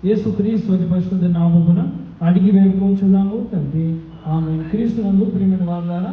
యేసుక్రీస్తు అతి పరిశుద్ధ నామమున అడిగి వేడుకొంచున్నాము తండ్రి, ఆమేన్. క్రీస్తునందు ప్రియమైన వారులారా,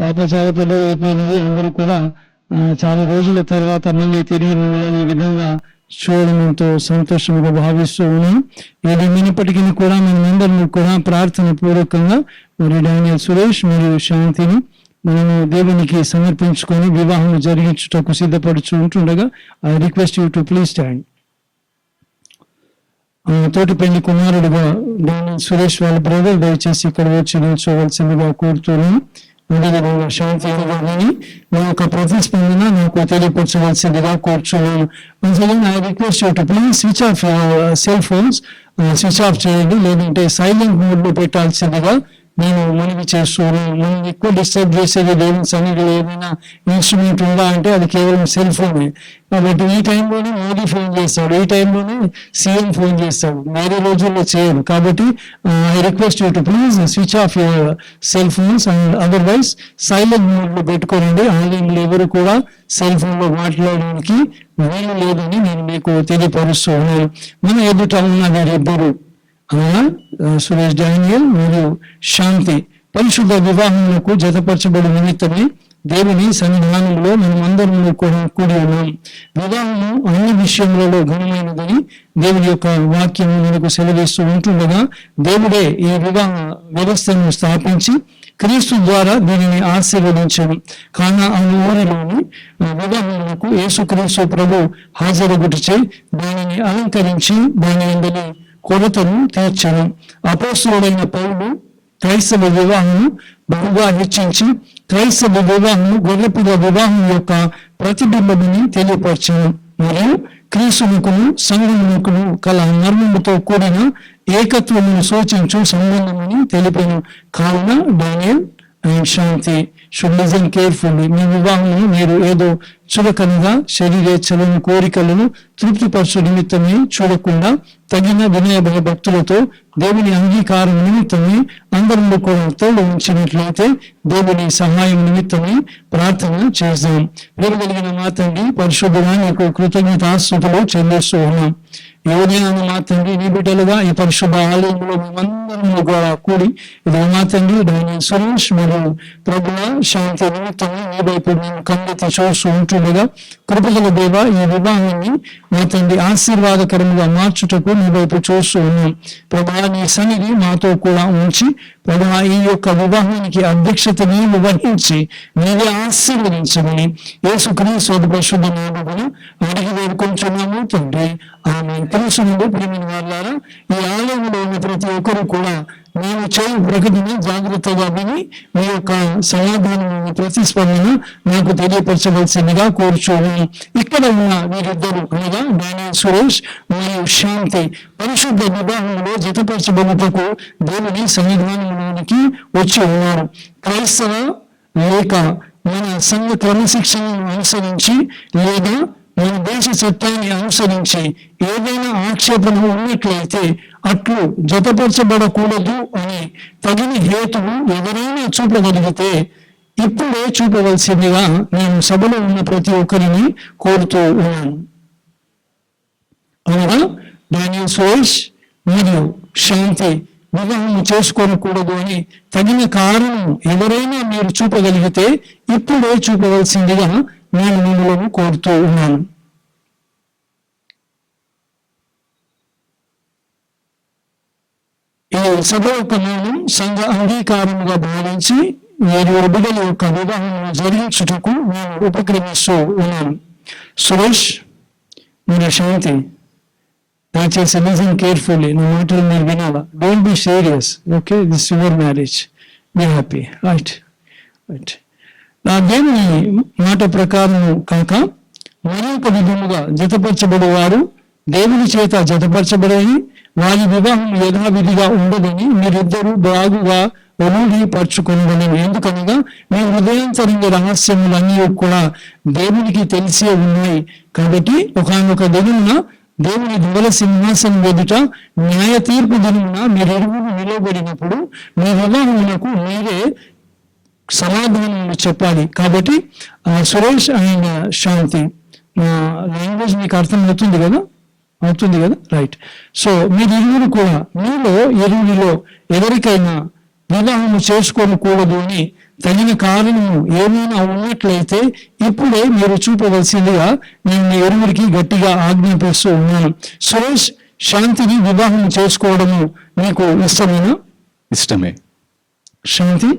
పాప చావతలో అయిపోయింది. అందరూ కూడా చాలా రోజుల తర్వాత మళ్ళీ తిరిగి ఈ విధంగా చూడడం ఎంతో సంతోషంగా భావిస్తూ ఉన్నాం. ఏదేమైనప్పటికీ కూడా మనమందరం కూడా ప్రార్థన పూర్వకంగా మరి డానియల్ సురేష్ మరియు శాంతిని మనము దేవునికి సమర్పించుకొని వివాహం జరిగించుటకు సిద్ధపడుచు ఉంటుండగా I request you to please stand. తోటి పెళ్లి కుమారుడుగా డానియల్ సురేష్ వాళ్ళ బ్రదర్ దయచేసి ఇక్కడ వచ్చి నిల్చోవలసిందిగా కోరుతున్నాను. అదేవిధంగా శాంతి గారిని నా యొక్క ప్రతిస్పందన నాకు తెలియపరచవలసిందిగా కోరుచున్నాను. I request you to please switch off cell phones, switch off చేయండి, లేదంటే సైలెంట్ మోడ్ లో పెట్టాల్సిందిగా నేను మనవి చేస్తున్నాను. మనం ఎక్కువ డిస్టర్బ్ చేసేది దేవుని సన్నిధిలో ఏమైనా ఇన్స్ట్రుమెంట్ ఉందా అంటే అది కేవలం సెల్ ఫోనే. కాబట్టి ఈ టైంలోనే మోడీ ఫోన్ చేస్తాడు, ఈ టైంలోనే సీఎం ఫోన్ చేస్తాడు, వేరే రోజుల్లో చేయడు. కాబట్టి I request you to please switch off your cell phones and otherwise silent mode లో పెట్టుకోనండి. ఆన్లైన్లో ఎవరు కూడా సెల్ ఫోన్ లో మాట్లాడడానికి వీలు లేదని నేను మీకు తెలియపరుస్తూ ఉన్నాను. మన ఎదుట ఉన్న వీరిద్దరు అనగా సురేష్ డానియల్ మరియు శాంతి పరిశుద్ధ వివాహములకు జతపరచబడి నిమిత్తమే దేవుని సన్నిధానంలో మనం అందరూ కూడి ఉన్నాం. వివాహము అన్ని విషయములలో ఘనమైనదని దేవుని యొక్క వాక్యం మనకు సెలవిస్తూ ఉంటుండగా దేవుడే ఈ వివాహ వ్యవస్థను స్థాపించి క్రీస్తు ద్వారా దీనిని ఆశీర్వదించను. కాగా ఆ ఊరిలోని వివాహములకు యేసుక్రీస్తు ప్రభు హాజరగుటచే దానిని అలంకరించి దాని అందరి కొరతను తీర్చను. అపోస్తలుడైన పౌలు క్రైస్తవ వివాహము బహుగా హెచ్చించి క్రైస్తవ వివాహము గొర్రెపిల్ల వివాహం యొక్క ప్రతిబింబమని తెలియపరచను. మరియు క్రీస్తునకును సంఘమునకును కల మర్మముతో కూడిన ఏకత్వమును సూచించు సంబంధమని తెలిపాను. కావున Daniel and Shanti should listen carefully. మీ వివాహమును మీరు ఏదో చులకనగా శరీరేచ్ఛలను కోరికలను తృప్తిపరచు నిమిత్తమే చూడకుండా తగిన వినయ భక్తులతో దేవుని అంగీకారం నిమిత్తమే అందరిలో కూడా తోడు ఉంచినట్లయితే దేవుని సహాయం నిమిత్తమే ప్రార్థన చేద్దాం. ప్రేమగలిగిన మా తండ్రి పరిశుద్ధుడా నీకు కృతజ్ఞతాస్తుతులు చెల్లిస్తూ ఉన్నాం. యోగ్యాన్ని మా తండ్రి నీ బిడ్డలుగా ఈ పరిశుద్ధ ఆలయంలో మేమందరము కూడా కూడి ఇది మా తండ్రి డానియల్ సురేష్ మరియు ప్రభువ శాంతి నిమిత్తమే నీ వైపు మేము కంగెత్తి చూస్తూ ఉంటుండగా కృపగల దేవ ఈ వివాహాన్ని మా తండ్రి ఆశీర్వాదకరంగా మార్చుటకు నీ వైపు చూస్తూ ఉన్నాం. ప్రభా నీ సన్నిధి మాతో కూడా ఉంచి ప్రభా ఈ యొక్క వివాహానికి అధ్యక్షత నీవు వహించి నీవే ఆశీర్వదించమని యేసుక్రీస్తు పరిశుద్ధ నామమున అడిగి వేడుకొంచున్నాము తండ్రి. ఆమె తెలుసు నుండి ప్రియమైన వారులారా, ఈ ఆలయంలో ఉన్న ప్రతి ఒక్కరు కూడా నేను చేయు ప్రకటన జాగ్రత్తగా విని మీ యొక్క సమాధానం ప్రతిస్పందన నాకు తెలియపరచవలసిందిగా కోరుచున్నాను. ఇక్కడ ఉన్న వీరిద్దరు అనగా డానియల్ సురేష్ మరియు శాంతి పరిశుద్ధ వివాహంలో జతపరచబడుటకు దేవుని సన్నిధానంలోనికి వచ్చి ఉన్నారు. క్రైస్తవ లేక మన సంఘ క్రమశిక్షణను అనుసరించి లేదా మన దేశ చట్టాన్ని అనుసరించి ఏదైనా ఆక్షేపణ ఉన్నట్లయితే అట్లు జతపరచబడకూడదు అని తగిన హేతువు ఎవరైనా చూపగలిగితే ఇప్పుడే చూపవలసిందిగా నేను సభలో ఉన్న ప్రతి ఒక్కరిని కోరుతూ ఉన్నాను. అనగా డానియల్ సురేష్ మరియు శాంతి వివాహం చేసుకోనకూడదు అని తగిన కారణం ఎవరైనా మీరు చూపగలిగితే ఇప్పుడే చూపవలసిందిగా నేను మిమ్మల్ని కోరుతూ ఉన్నాను. ఈ సభ యొక్క నేను సంఘ అంగీకారముగా భావించి మీరు బిడ్డల యొక్క వివాహం జరిగించుటకు నేను ఉపక్రమిస్తూ ఉన్నాను. సురేష్ మరియు శాంతి, దయచేసి లిజన్ కేర్ఫుల్లీ, నా మాటలు మీరు వినాలా. Don't be serious, okay? This your marriage, be happy, right right. నా దేవుని మాట ప్రకారం కాక మరొక విధముగా జతపరచబడేవారు దేవుని చేత జతపరచబడని వారి వివాహం యథావిధిగా ఉండదని మీరిద్దరూ బాగుగా పరుచుకుని, ఎందుకనగా మీ హృదయాంతరంగ రహస్యములన్నీ కూడా దేవునికి తెలిసే ఉన్నాయి. కాబట్టి ఒకానొక దినమున దేవుని ధవల సింహాసనం ఎదుట న్యాయ తీర్పు దినమున మీరిరువురు నిలబడినప్పుడు మీ వివాహమునకు మీరే సమాధానం చెప్పాలి. కాబట్టి సురేష్ అండ్ శాంతి, లాంగ్వేజ్ మీకు అర్థం అవుతుంది కదా? రైట్. సో మీరు ఇరువురు కూడా మీలో ఇరువురిలో ఎవరికైనా వివాహము చేసుకోకూడదు అని తగిన కారణము ఏమైనా ఉన్నట్లయితే ఇప్పుడే మీరు చూపవలసిందిగా నేను మీ ఇరువురికి గట్టిగా ఆజ్ఞాపిస్తూ ఉన్నాను. సురేష్ శాంతిని వివాహం చేసుకోవడము మీకు ఇష్టమేనా? ఇష్టమే. శాంతి,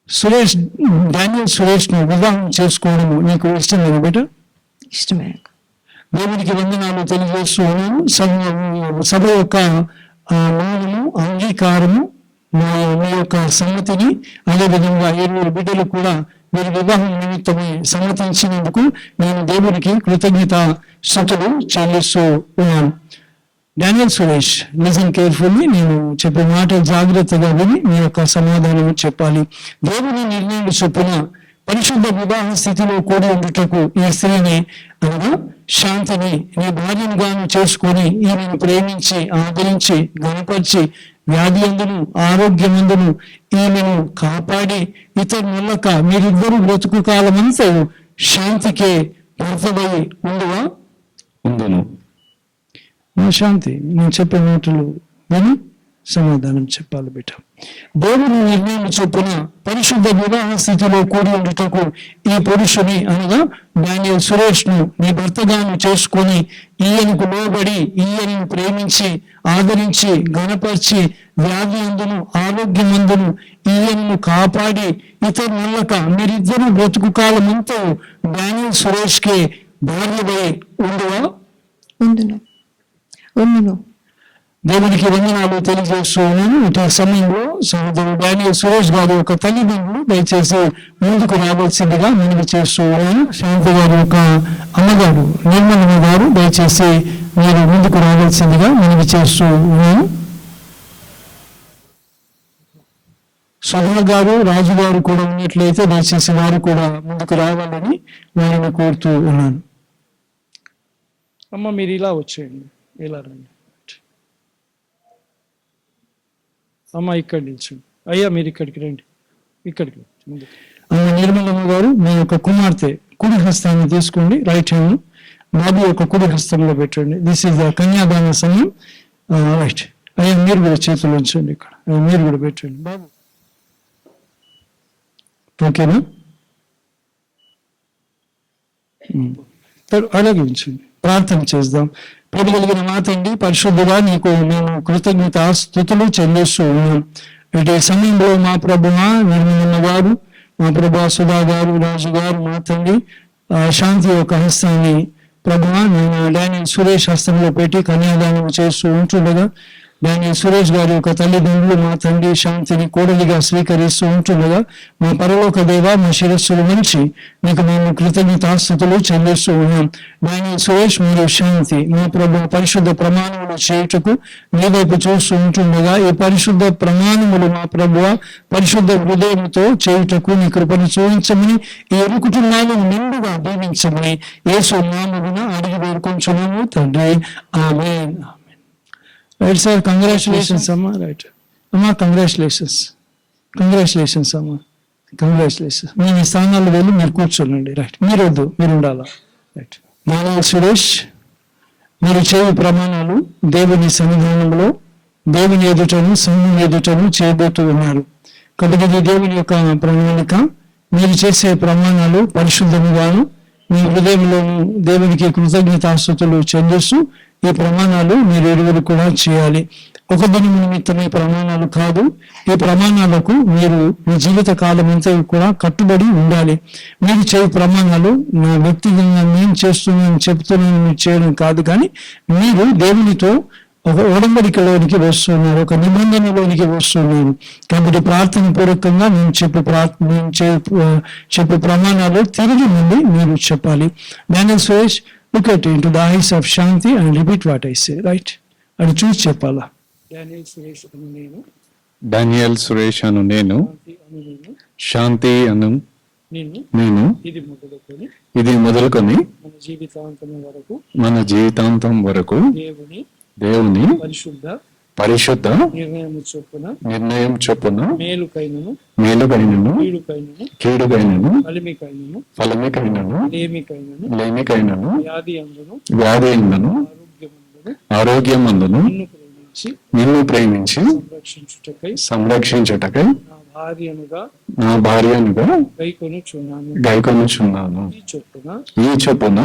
సురేష్ డానియల్ సురేష్ను వివాహం చేసుకోవడము నీకు ఇష్టమేనా బేట? ఇష్టమే. దేవునికి వందనాలు తెలియజేస్తూ ఉన్నాను. సభ యొక్క మౌనము, అంగీకారము, మీ యొక్క సమ్మతిని, అదేవిధంగా 7 బిడ్డలు కూడా మీరు వివాహం నిమిత్తమై సమ్మతించినందుకు నేను దేవునికి కృతజ్ఞత స్తుతులు చెల్లిస్తూ ఉన్నాను. డానియల్ సురేష్, లిజన్ కేర్ఫుల్లీ, నేను చెప్పే మాటలు జాగ్రత్తగా విని మీ యొక్క సమాధానం చెప్పాలి. దేవుని నిర్ణయం చొప్పున పరిశుద్ధ వివాహ స్థితిలో కూడి ఉండుటకు ఈ స్త్రీని అనగా శాంతిని నీ భార్యనుగాను చేసుకొని ఈమెను ప్రేమించి ఆదరించి గణపరిచి వ్యాధి అందును ఆరోగ్యమందును ఈమెను కాపాడి ఇతరులక మీరిద్దరూ బ్రతుకు కాలమంతా శాంతికే భర్తవై ఉండువా? ఉండును. శాంతి, నేను చెప్పే మాటలు విని సమాధానం చెప్పాలి బిడ్డ. దేవుని నిర్ణయం చొప్పున పరిశుద్ధ వివాహ స్థితిలో కూడి ఉండుటకు ఈ పురుషుని అనగా డానియల్ సురేష్ ను నీ భర్తగాను చేసుకొని ఈయనకు లోబడి ఈయనను ప్రేమించి ఆదరించి గణపరిచి వ్యాధి అందును ఆరోగ్యమందును ఈయనను కాపాడి ఇతరులక మీరిద్దరూ బ్రతుకు కాలమంతా డానియల్ సురేష్ కి భార్యవై ఉండువా? ఉండును. దేవునికి వందనాలు తెలియజేస్తూ ఉన్నాను. ఇటు సమయంలో సహోదరుడు డానియల్ సురేష్ గారి యొక్క తల్లిదండ్రులు దయచేసి ముందుకు రావాల్సిందిగా మనవి చేస్తూ ఉన్నాను. శాంతి గారి యొక్క అమ్మగారు నిర్మలమ్మ గారు దయచేసి మీరు ముందుకు రావాల్సిందిగా మనవి చేస్తూ ఉన్నాను. సుధా గారు, రాజు గారు కూడా ఉన్నట్లయితే దయచేసి వారు కూడా ముందుకు రావాలని వారిని కోరుతూ ఉన్నాను. అమ్మ మీరు ఇలా వచ్చేయండి, ఇలా రండి. అమ్మ ఇక్కడ నిల్చండి. అయ్యా మీరు ఇక్కడికి రండి, ఇక్కడికి ముందు. అమ్మ నిర్మలమ్మ గారు మీ యొక్క కుమార్తె కుడి హస్తాన్ని తీసుకోండి, రైట్ హ్యాండ్ బాబు యొక్క కుడి హస్తంలో పెట్టండి. దిస్ ఈజ్ ద కన్యాదాన సమయం. రైట్. అయ్యా మీరు కూడా చేతులు ఉంచండి, ఇక్కడ మీరు కూడా పెట్టండి బాబు. ఓకేనా? అలాగే ఉంచండి. ప్రార్థన చేద్దాం. కలిగిన మా తండ్రి పరిశుద్ధుడా, నీకు మేము కృతజ్ఞత స్తుతులు చెల్లిస్తూ ఉన్నాం. ఇటు సమయంలో మా ప్రభువ నిర్మలమ్మ గారు, మా ప్రభా సుధా గారు, రాజు గారు, మా తండ్రి శాంతి యొక్క హస్తాన్ని ప్రభువ నేను డానియల్ సురేష్ హస్తంలో పెట్టి కన్యాదానం చేస్తూ ఉంటుండగా డానియల్ సురేష్ గారి యొక్క తల్లిదండ్రులు మా తండ్రి శాంతిని కోడలిగా స్వీకరిస్తూ ఉంటుండగా మా పరలోక దేవ మా శిరస్సులు మంచి నీకు మేము కృతజ్ఞతాస్తుతులు చెల్లిస్తూ ఉన్నాం. డానియల్ సురేష్ మరియు శాంతి మా ప్రభు పరిశుద్ధ ప్రమాణములు చేయుటకు నీ వైపు చూస్తూ ఉంటుండగా ఈ పరిశుద్ధ ప్రమాణములు మా ప్రభువ పరిశుద్ధ హృదయంతో చేయుటకు నీ కృపను చూపించమని ఈ ఇరు కుటుంబాలను నిండుగా దీవించమని యేసు నామమున అడిగి వేడుకొంచున్నాము తండ్రి. ఆమేన్. రైట్ సార్, కంగ్రాచులేషన్స్ అమ్మా. రైట్ అమ్మా, కంగ్రాచులేషన్స్ అమ్మా, కంగ్రాచులేషన్స్. మీ స్థానాల్లో వెళ్ళి మీరు కూర్చోండి. రైట్, మీరు వద్దు, మీరు ఉండాలా. రైట్. మానవ సురేష్, మీరు చేయు ప్రమాణాలు దేవుని సన్నిధానంలో దేవుని ఎదుటను సంఘం ఎదుటను చేయబోతూ ఉన్నారు కాబట్టి ఇది దేవుని యొక్క ప్రణాళిక. మీరు చేసే ప్రమాణాలు పరిశుద్ధముగాను మీ హృదయంలోను దేవునికి కృతజ్ఞతాస్తుతులు చెల్లిస్తూ ఈ ప్రమాణాలు మీరు ఇరువురు కూడా చేయాలి. ఒక దినం నిమిత్తమే ప్రమాణాలు కాదు, ఈ ప్రమాణాలకు మీరు మీ జీవిత కాలం అంతా కూడా కట్టుబడి ఉండాలి. మీరు చేయు ప్రమాణాలు నా వ్యక్తిగతంగా నేను చేస్తున్నాను చెప్తున్నాను మీరు చేయడం కాదు, కానీ మీరు దేవునితో ఒక ఒడంబడికలోనికి వస్తున్నారు, ఒక నిబంధనలోనికి వస్తున్నారు. కాబట్టి ప్రార్థన పూర్వకంగా నేను చెప్పే ప్రమాణాలు తిరిగి నుండి మీరు చెప్పాలి. Daniel Suresh, look at into the eyes of Shanti and repeat what I say, right? అది చూసి చెప్పాలా. డానియల్ సురేష్ అను నేను, డానియల్ సురేష్ అను నేను, శాంతి అను నేను ఇది మొదలుకొని మన జీవితాంతం వరకు దేవుని పరిశుద్ధ నిర్ణయం చొప్పున మేలుకైనను కీడుకైనను ఫలమికైనను లేమికైనను వ్యాధి అందును ఆరోగ్యమందును నిన్ను ప్రేమించి సంరక్షించుటకై నా భార్యనుగా గైకొనుచున్నాను. ఈ చొప్పున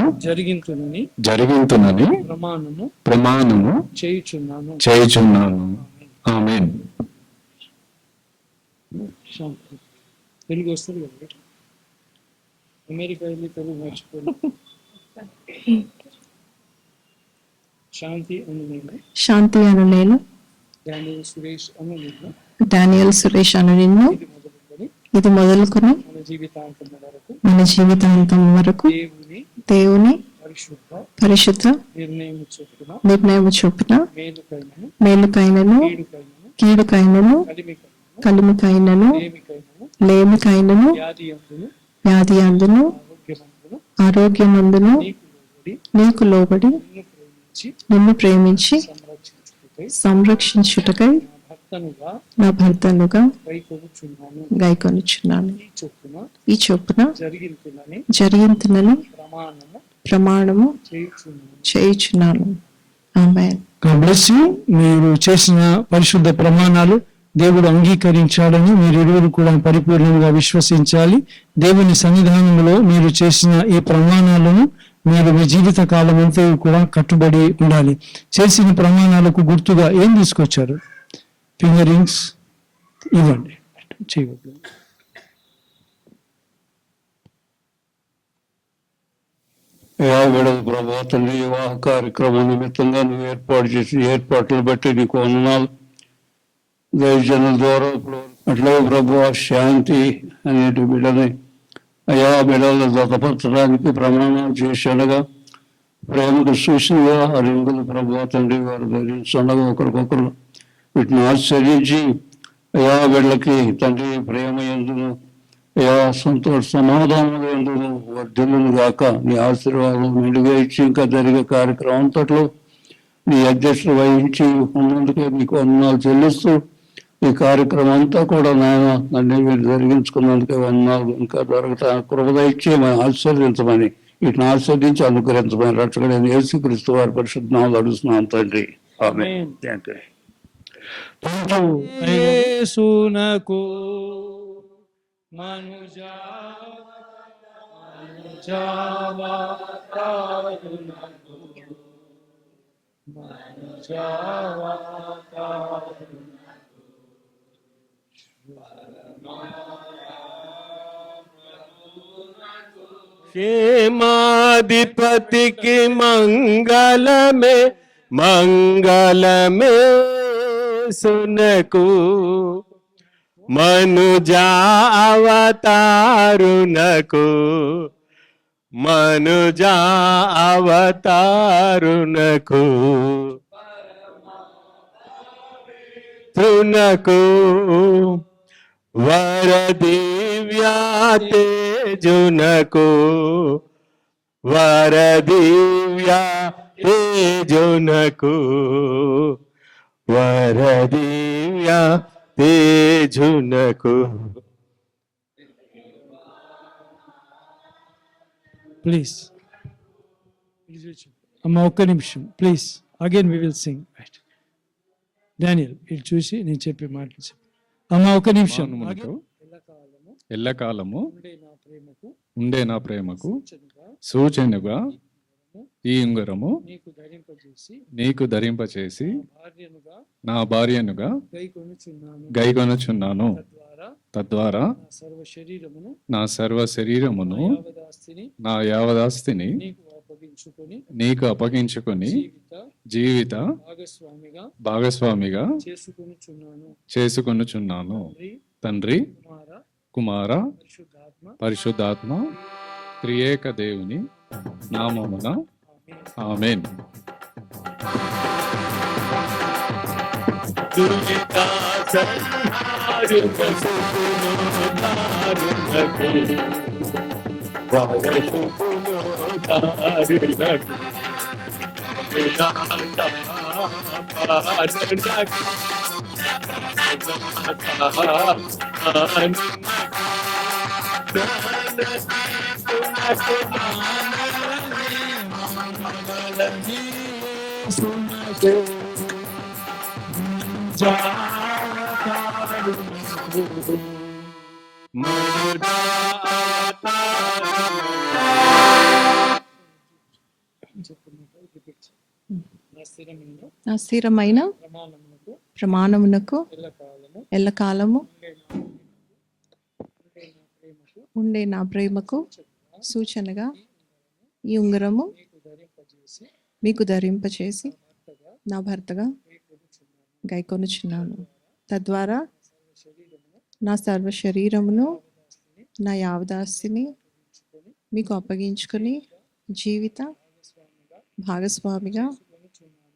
జరిగింతునని ప్రమాణము చేయుచున్నాను. ఆమేన్. తెలుగు వస్తుంది కదా, అమెరికా వెళ్ళి తెలుగు మర్చిపోయి. శాంతి అను నేను, డానియల్ సురేష్ అను నిన్ను ఇది మొదలుకొని మన జీవితాంతం వరకు దేవుని పరిశుద్ధ నిర్ణయం చొప్పున మేలుకైనను కీడుకైనను కలిమికైనను లేమికైనను వ్యాధి అందును ఆరోగ్యమందును నీకు లోబడి నిన్ను ప్రేమించి సంరక్షించుటకై నా భర్తనుగా గైకొనుచున్నాను. ఈ చొప్పున జరిగింతునని ప్రమాణము చేయుచున్నాను. ఆమేన్. God bless you. మీరు చేసిన పరిశుద్ధ ప్రమాణాలు దేవుడు అంగీకరించాలని మీరు ఇరువురు కూడా పరిపూర్ణంగా విశ్వసించాలి. దేవుని సన్నిధానంలో మీరు చేసిన ఈ ప్రమాణాలను మీరు మీ జీవిత కాలం అంతా కూడా కట్టుబడి ఉండాలి. చేసిన ప్రమాణాలకు గుర్తుగా ఏం తీసుకొచ్చారు? ఫింగర్ రింగ్స్ ఇవ్వండి. చేయవద్దు. విడదు ప్రభా తండ్రి, వివాహ కార్యక్రమం నిమిత్తంగా నువ్వు ఏర్పాటు చేసిన ఏర్పాట్లను బట్టి నీకు వందనాలు. దైవజనుల ద్వారా అట్లా ప్రభు శాంతి అనేటి బిడ్డని అయా బిడ్డలను జతపరచడానికి ప్రమాణాలు చేశాడుగా ప్రేమకు సూచనగా రింగులు ప్రభు తండ్రి వారు ధరించగా ఒకరికొకరు వీటిని ఆశ్చర్యించి అయా బిడ్డలకి తండ్రి ప్రేమ ఎందును అయా సంతోష సమాధానం ఎందును వర్ధులను గాక నీ ఆశీర్వాదం మెండుగా ఇచ్చి ఇంకా జరిగే కార్యక్రమం అంతట్లో నీ అధ్యక్షులు వహించి ఉన్నందుకే మీకు వందనాలు చెల్లిస్తూ ఈ కార్యక్రమం అంతా కూడా నాయన నన్ను మీరు జరిగించుకున్నందుకే వందనాలు. ఇంకా జరుగుతా కృపద ఇచ్చి మనం ఆశీర్వదించమని వీటిని ఆశీర్వదించి అనుగ్రహించమని రక్షకుడైన యేసుక్రీస్తు వారి పరిశుద్ధ నామములో అడుగుతున్నాం తండ్రి. ఆమేన్. యేసునకు क्षेमाधिपति की मंगल में యేసునకు మనుజావతారునకు మనుజావతారునకు తునకు వరదివ్యా తేజునకు వరదివ్యా తేజునకు వరదివ్యా తేజునకు. ప్లీజ్ అమ్మ ఒక్క నిమిషం please. Again we will sing. Right Daniel ఇటు చూసి నేను చెప్పే మాటలు చెప్పు. అమ్మ ఒక్క నిమిషం. ఎల్లకాలము ఉండే నా ప్రేమకు సూచనగా ఈ ఉంగరము నీకు ధరింపచేసి నా భార్యనుగా గైకొనుచున్నాను. తద్వారా నా సర్వ శరీరమును నా యావదాస్తిని నీకు అప్పగించుకొని జీవిత భాగస్వామిగా చేసుకొనుచున్నాను. తండ్రి, కుమార, పరిశుద్ధాత్మ త్రియేక దేవుని నామమున ఆమేన్. నా స్థిరమైన ప్రమాణమునకు ఎల్లకాలము ఉండే నా ప్రేమకు సూచనగా ఈ ఉంగరము మీకు ధరింపచేసి నా భర్తగా గైకొనుచున్నాను. తద్వారా నా సర్వ శరీరమును నా యావదాస్తిని మీకు అప్పగించుకొని జీవిత భాగస్వామిగా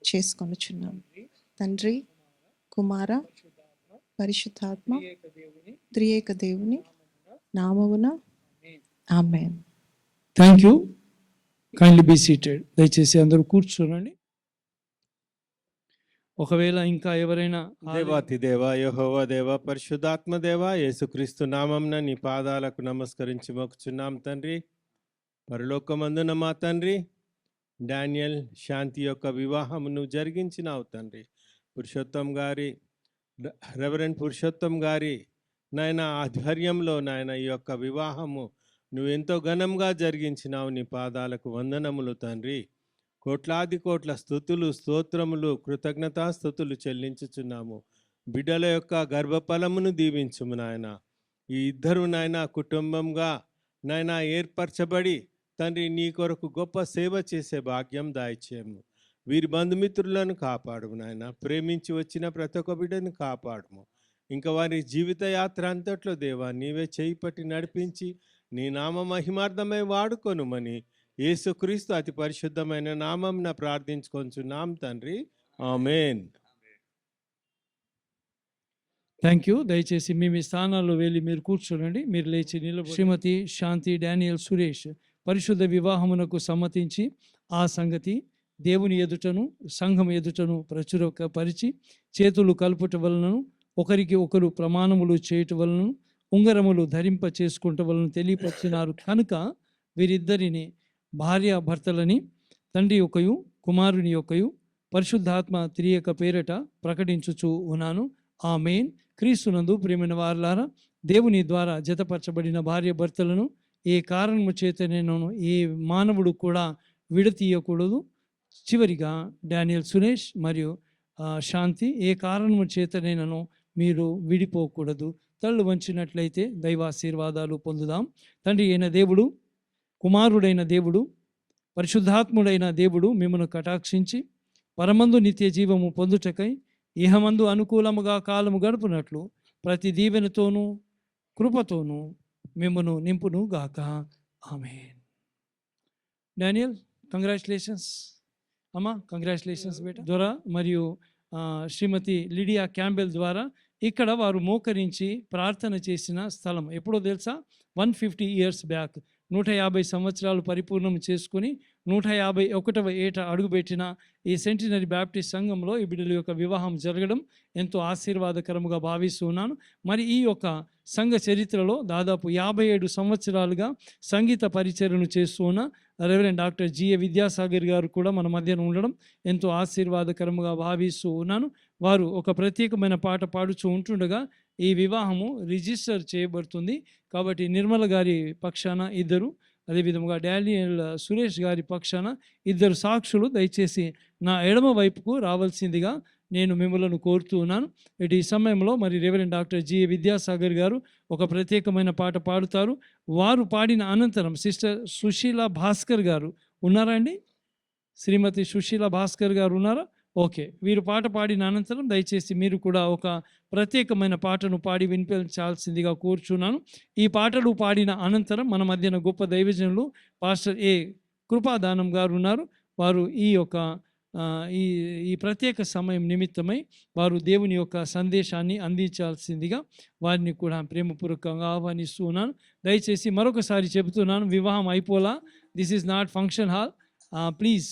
చేసుకొనుచున్నాను. తండ్రి, కుమార, పరిశుద్ధాత్మ త్రియేక దేవుని నామమున ఆమేన్. Thank you. Kindly be seated. దయచేసి అందరూ కూర్చోనండి. ఒకవేళ ఇంకా ఎవరైనా దేవాతి దేవ యెహోవా దేవ పరిశుద్ధాత్మ దేవ యేసుక్రీస్తు నామంన నీ పాదాలకు నమస్కరించి మొక్కుచున్నాం తండ్రి. పరలోకమందున మా తండ్రి, డానియల్ శాంతి యొక్క వివాహమును జరిగించినావు తండ్రి. పురుషోత్తం గారి రెవరెండ్ పురుషోత్తం గారి నాయన ఆధ్వర్యంలో నాయన ఈ యొక్క వివాహము నువ్వెంతో ఘనంగా జరిగించినావు. నీ పాదాలకు వందనములు తండ్రి. కోట్లాది కోట్ల స్తుతులు, స్తోత్రములు, కృతజ్ఞతాస్తుతులు చెల్లించుచున్నాము. బిడ్డల యొక్క గర్భఫలమును దీవించుము నాయన. ఈ ఇద్దరు నాయన కుటుంబంగా నాయన ఏర్పరచబడి తండ్రి నీ కొరకు గొప్ప సేవ చేసే భాగ్యం దాయిచేయము. వీరి బంధుమిత్రులను కాపాడుము నాయన. ప్రేమించి వచ్చిన ప్రతి ఒక్క బిడ్డను కాపాడుము. ఇంకా వారి జీవిత యాత్ర అంతట్లో దేవా నీవే చేయి పట్టి నడిపించి నీ నామ మహిమార్థమై వాడుకొనుమని యేసుక్రీస్తు అతి పరిశుద్ధమైన నామంన ప్రార్థించుకొంచున్నాం తండ్రి. ఆమేన్. Thank you. దయచేసి మీ స్థానాల్లో వెళ్ళి మీరు కూర్చోనండి. మీరు లేచి నిలబడి శ్రీమతి శాంతి డానియల్ సురేష్ పరిశుద్ధ వివాహమునకు సమ్మతించి ఆ సంగతి దేవుని ఎదుటను సంఘం ఎదుటను ప్రచురపరిచి చేతులు కలుపుట వలనను ఒకరికి ఒకరు ప్రమాణములు చేయుట వలనను ఉంగరములు ధరింప చేసుకుంట వలన తెలియపరిచినారు కనుక వీరిద్దరిని భార్యాభర్తలని తండ్రి యొక్కయు కుమారుని యొక్కయు పరిశుద్ధాత్మ త్రియేక పేరట ప్రకటించుచు ఉన్నాను. ఆమేన్. క్రీస్తునందు ప్రియమైన వారలారా, దేవుని ద్వారా జతపరచబడిన భార్యాభర్తలను ఏ కారణము చేతనేనో ఏ మానవుడు కూడా విడతీయకూడదు. చివరిగా డానియల్ సురేష్ మరియు శాంతి ఏ కారణము చేతనేనో మీరు విడిపోకూడదు. తళ్ళు వంచినట్లయితే దైవాశీర్వాదాలు పొందుదాం. తండ్రి అయిన దేవుడు, కుమారుడైన దేవుడు, పరిశుద్ధాత్ముడైన దేవుడు మిమ్మను కటాక్షించి పరమందు నిత్య జీవము పొందుటకై ఇహమందు అనుకూలముగా కాలము గడుపునట్లు ప్రతి దీవెనతోనూ కృపతోనూ మిమ్మను నింపును గాక. ఆమేన్. డానియల్, కంగ్రాచులేషన్స్ అమ్మా, కంగ్రాచులేషన్స్ బేట. ద్వారా మరియు శ్రీమతి లిడియా క్యాంబెల్ ద్వారా ఇక్కడ వారు మోకరించి ప్రార్థన చేసిన స్థలం ఎప్పుడో తెలుసా? 150 years బ్యాక్, 150 సంవత్సరాలు పరిపూర్ణం చేసుకుని 151వ ఏట అడుగుపెట్టిన ఈ సెంటినరీ బ్యాప్టిస్ట్ సంఘంలో ఈ బిడ్డల యొక్క వివాహం జరగడం ఎంతో ఆశీర్వాదకరముగా భావిస్తున్నాను. మరి ఈ యొక్క సంఘ చరిత్రలో దాదాపు 57 సంవత్సరాలుగా సంగీత పరిచర్యను చేస్తూ ఉన్న రెవరెండ్ డాక్టర్ జిఏ విద్యాసాగర్ గారు కూడా మన మధ్యన ఉండడం ఎంతో ఆశీర్వాదకరముగా భావిస్తూ ఉన్నాను. వారు ఒక ప్రత్యేకమైన పాట పాడుతూ ఉంటుండగా ఈ వివాహము రిజిస్టర్ చేయబడుతుంది. కాబట్టి నిర్మల గారి పక్షాన ఇద్దరు, అదేవిధంగా డానియల్ సురేష్ గారి పక్షాన ఇద్దరు సాక్షులు దయచేసి నా ఎడమ వైపుకు రావాల్సిందిగా నేను మిమ్మల్ని కోరుతూ ఉన్నాను. ఈ సమయంలో మరి రెవరెండ్ డాక్టర్ జిఏ విద్యాసాగర్ గారు ఒక ప్రత్యేకమైన పాట పాడుతారు. వారు పాడిన అనంతరం సిస్టర్ సుశీల భాస్కర్ గారు ఉన్నారా అండి? శ్రీమతి సుశీల భాస్కర్ గారు ఉన్నారా? ఓకే. వీరు పాట పాడిన అనంతరం దయచేసి మీరు కూడా ఒక ప్రత్యేకమైన పాటను పాడి వినిపించాల్సిందిగా కోరుచున్నాను. ఈ పాటలు పాడిన అనంతరం మన మధ్యన గొప్ప దైవజనులు పాస్టర్ ఏ కృపాదానం గారు ఉన్నారు. వారు ఈ యొక్క ఈ ప్రత్యేక సమయం నిమిత్తమై వారు దేవుని యొక్క సందేశాన్ని అందించాల్సిందిగా వారిని కూడా ప్రేమపూర్వకంగా ఆహ్వానిస్తూ ఉన్నాను. దయచేసి మరొకసారి చెబుతున్నాను, వివాహం అయిపోలా, this is not function hall. Please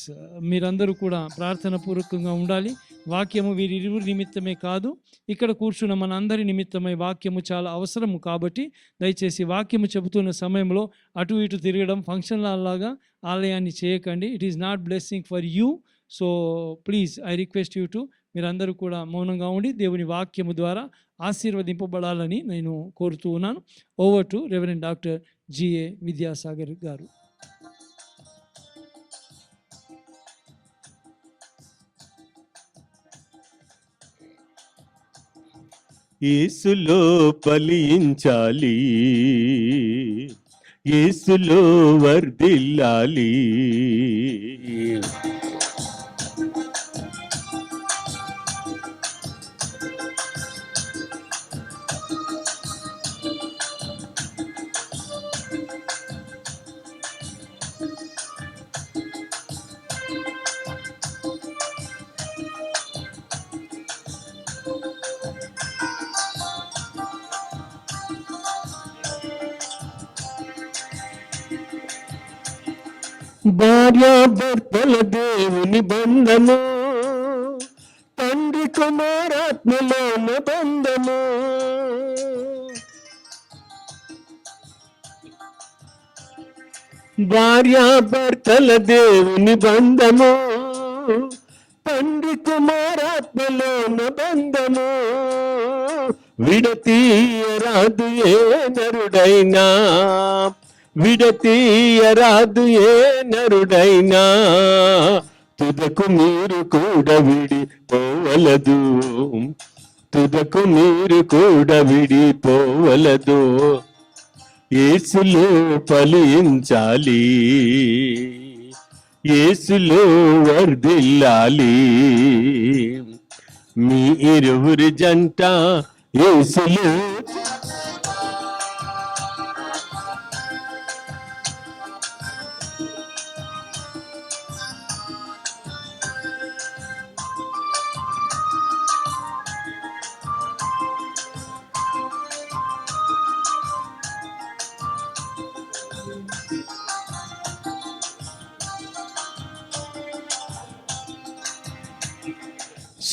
మీరందరూ కూడా ప్రార్థన పూర్వకంగా ఉండాలి. వాక్యము వీరిరువురి నిమిత్తమే కాదు, ఇక్కడ కూర్చున్న మన అందరి నిమిత్తమై వాక్యము చాలా అవసరము. కాబట్టి దయచేసి వాక్యము చెబుతున్న సమయంలో అటు ఇటు తిరగడం, ఫంక్షన్ లాగా ఆలయాన్ని చేయకండి. It is not blessing for you. So please I request you to మీరందరూ కూడా మౌనంగా ఉండి దేవుని వాక్యము ద్వారా ఆశీర్వదింపబడాలని నేను కోరుతూ ఉన్నాను. Over to reverend doctor GA Vidyasagar గారు. యేసులో ఫలించాలి, యేసులో వర్ధిల్లాలి. భార్యాభర్తల దేవుని బంధము, తండ్రి కుమారాత్మలోన బంధము. భార్యాభర్తల దేవుని బంధము, తండ్రి కుమారాత్మలోన బంధము. విడతీయరాదు ఏ నరుడైనా, విడతీయరాదు ఏ నరుడైనా. తుదకు మీరు కూడా విడిపోవలదు, తుదకు మీరు కూడా విడిపోవలదు. యేసులో ఫలించాలి, యేసులో వర్ధిల్లాలి. మీ ఇరువురి జంట యేసులో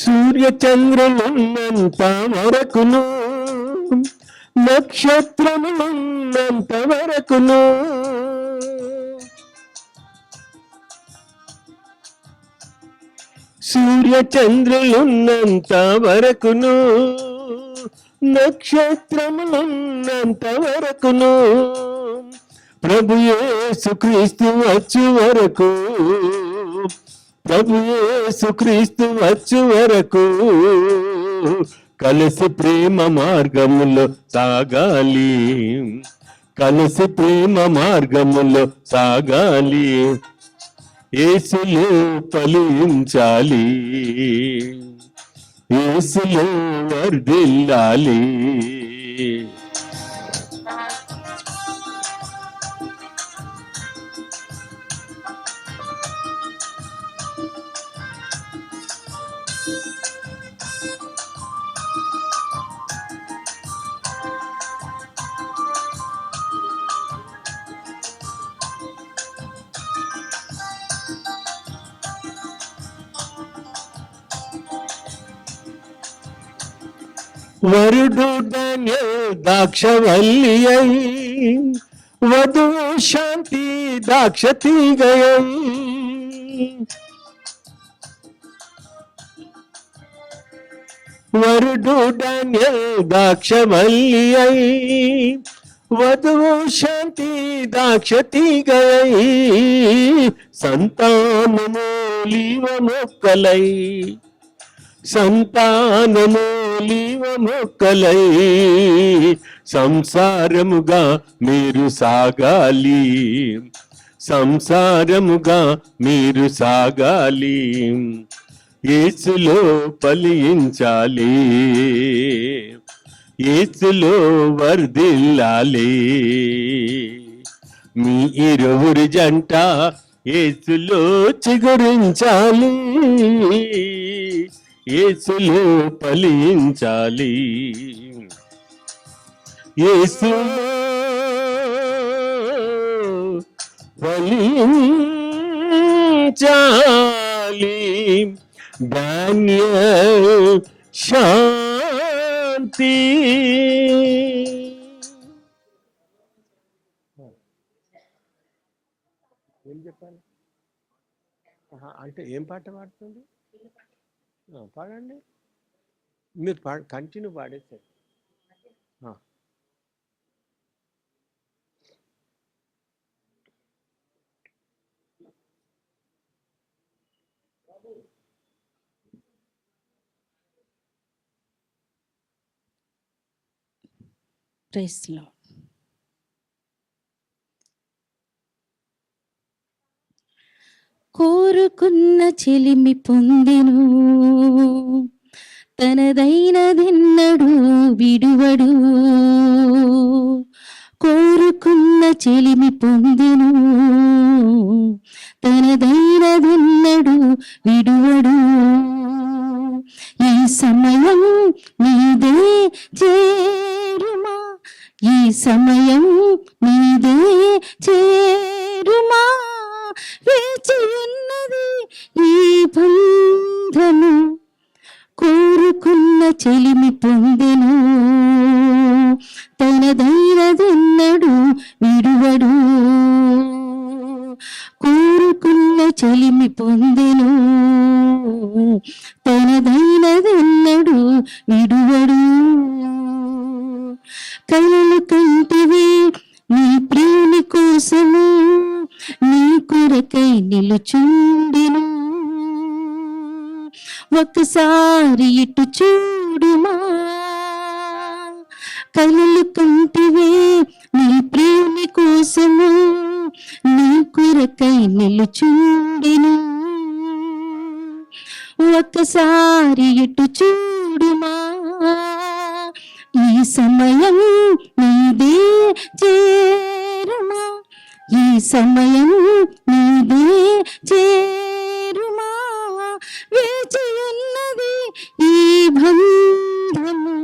సూర్య చంద్రులున్నంత వరకును, నక్షత్రములున్నంత వరకును. సూర్య చంద్రులున్నంత వరకును, నక్షత్రములున్నంత వరకును. ప్రభు యేసుక్రీస్తు వచ్చు వరకు, ప్రభు యేసుక్రీస్తు వచ్చు వరకు కలిసి ప్రేమ మార్గములో సాగాలి, కలిసి ప్రేమ మార్గములో సాగాలి. యేసులో ఫలించాలి, యేసులో వర్ధిల్లాలి. వరుడు డానియేల్ ద్రాక్షవల్లి అయి, వధువు శాంతి ద్రాక్ష తీగయై. వరుడు డానియేల్ ద్రాక్షవల్లి అయి, వధువు శాంతి ద్రాక్ష తీగయై. సంతానము లీవ మొక్కలై, సంతానము లీవ మొక్కలై, సంసారముగా మీరు సాగాలి, సంసారముగా మీరు సాగాలి. యేసులో ఫలించాలి, యేసులో వర్ధిల్లాలి. మీ ఇరువురి జంట యేసులో చిగురించాలి, యేసులో ఫలించాలి. యేసులో ఫలించాలి. డానియేల్ శాంతి. ఏం చెప్పాలి? అంటే ఏం పాట పాడుతుంది? పాడండి, మీరు కంటిన్యూ పాడేసారు. Praise lord. కోరుకున్న చెలిమి పొందెను, తనదైనదెన్నడు విడువడు. కోరుకున్న చెలిమి పొందెను, తనదైనదెన్నడు విడువడు. ఈ సమయం నీదే చేరుమా, ఈ సమయం నీదే చేరుమా. వేచి ఉన్నది ఈ బంధము, కోరుకున్న చెలిమి పొందెను, తనదైనదెన్నడు విడువడు. కోరుకున్న చెలిమి పొందెను, తనదైనదెన్నడు విడువడు. కలలు కంటివి నీ ప్రియుని కోసము, నీ కొరకై నిలుచుండెను. ఒకసారి ఇటు చూడుమా, కలలు కంటివి నీ ప్రియుని కోసము, నీ కొరకై నిలుచుండెను. ఒకసారి ఇటు చూడుమా, ఈ సమయం నీదే చేరుమా, ఈ సమయం నీదే చేరుమా. వేచి ఉన్నది ఈ బంధము,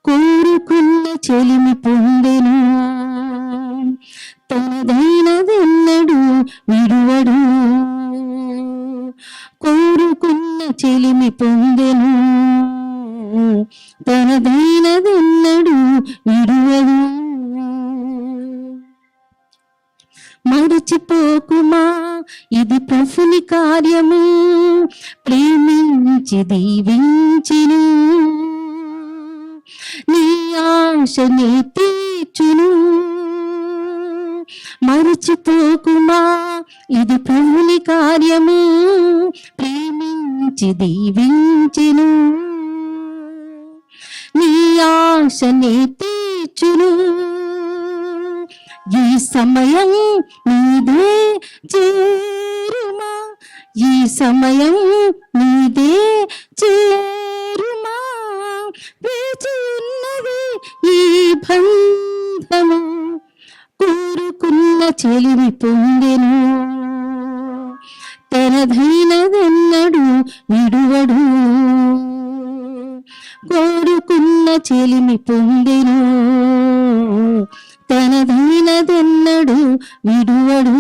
కోరుకున్న చెలిమి పొందెను, తనదైనదెన్నడు విడువడు. కోరుకున్న చెలిమి పొందెను, తనదైనదెన్నడు విడువడు. మరచిపోకుమా ఇది ప్రభుని కార్యము, ప్రేమించి దీవించును, నీ ఆశని తీర్చును. మరచిపోకుమా ఇది ప్రభుని కార్యము, ప్రేమించి దీవించును, నీ ఆశని తీర్చును. ఈ సమయం నీదే చేరుమా, ఈ సమయం నీదే చేరుమా. బంధము కోరుకున్న చెలిమి పొందెను తనదైనదెన్నడు విడువడు కోరుకున్న చెలిమి పొందెను తనదైనదెన్నడు విడువడు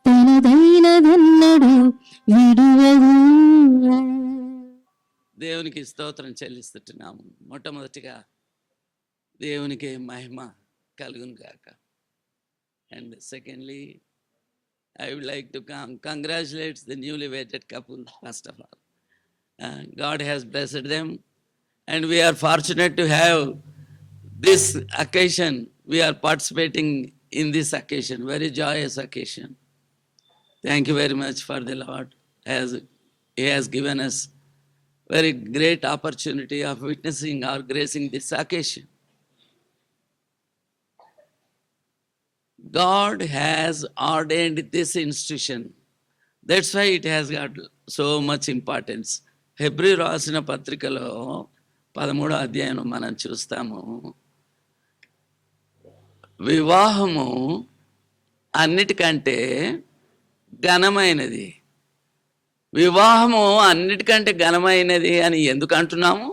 తనదైనదెన్నడు విడువదు. దేవునికి స్తోత్రం చెల్లిస్తున్నాము. మొట్టమొదటిగా దేవునికి మహిమ కలుగును గాక. And secondly, I would like to congratulate the newly wedded couple, first of all. God has blessed them, and we are fortunate to have this occasion. We are participating in this occasion, very joyous occasion. Thank you very much for the Lord, as He has given us very great opportunity of witnessing or gracing this occasion. God has ordained this institution. That's why it has got so much importance. Hebrew రాసిన పత్రికలో 13వ అధ్యాయం మనం చూస్తాము. వివాహము అన్నిటికంటే ఘనమైనది. వివాహము అన్నిటికంటే ఘనమైనది అని ఎందుకు అంటున్నాము?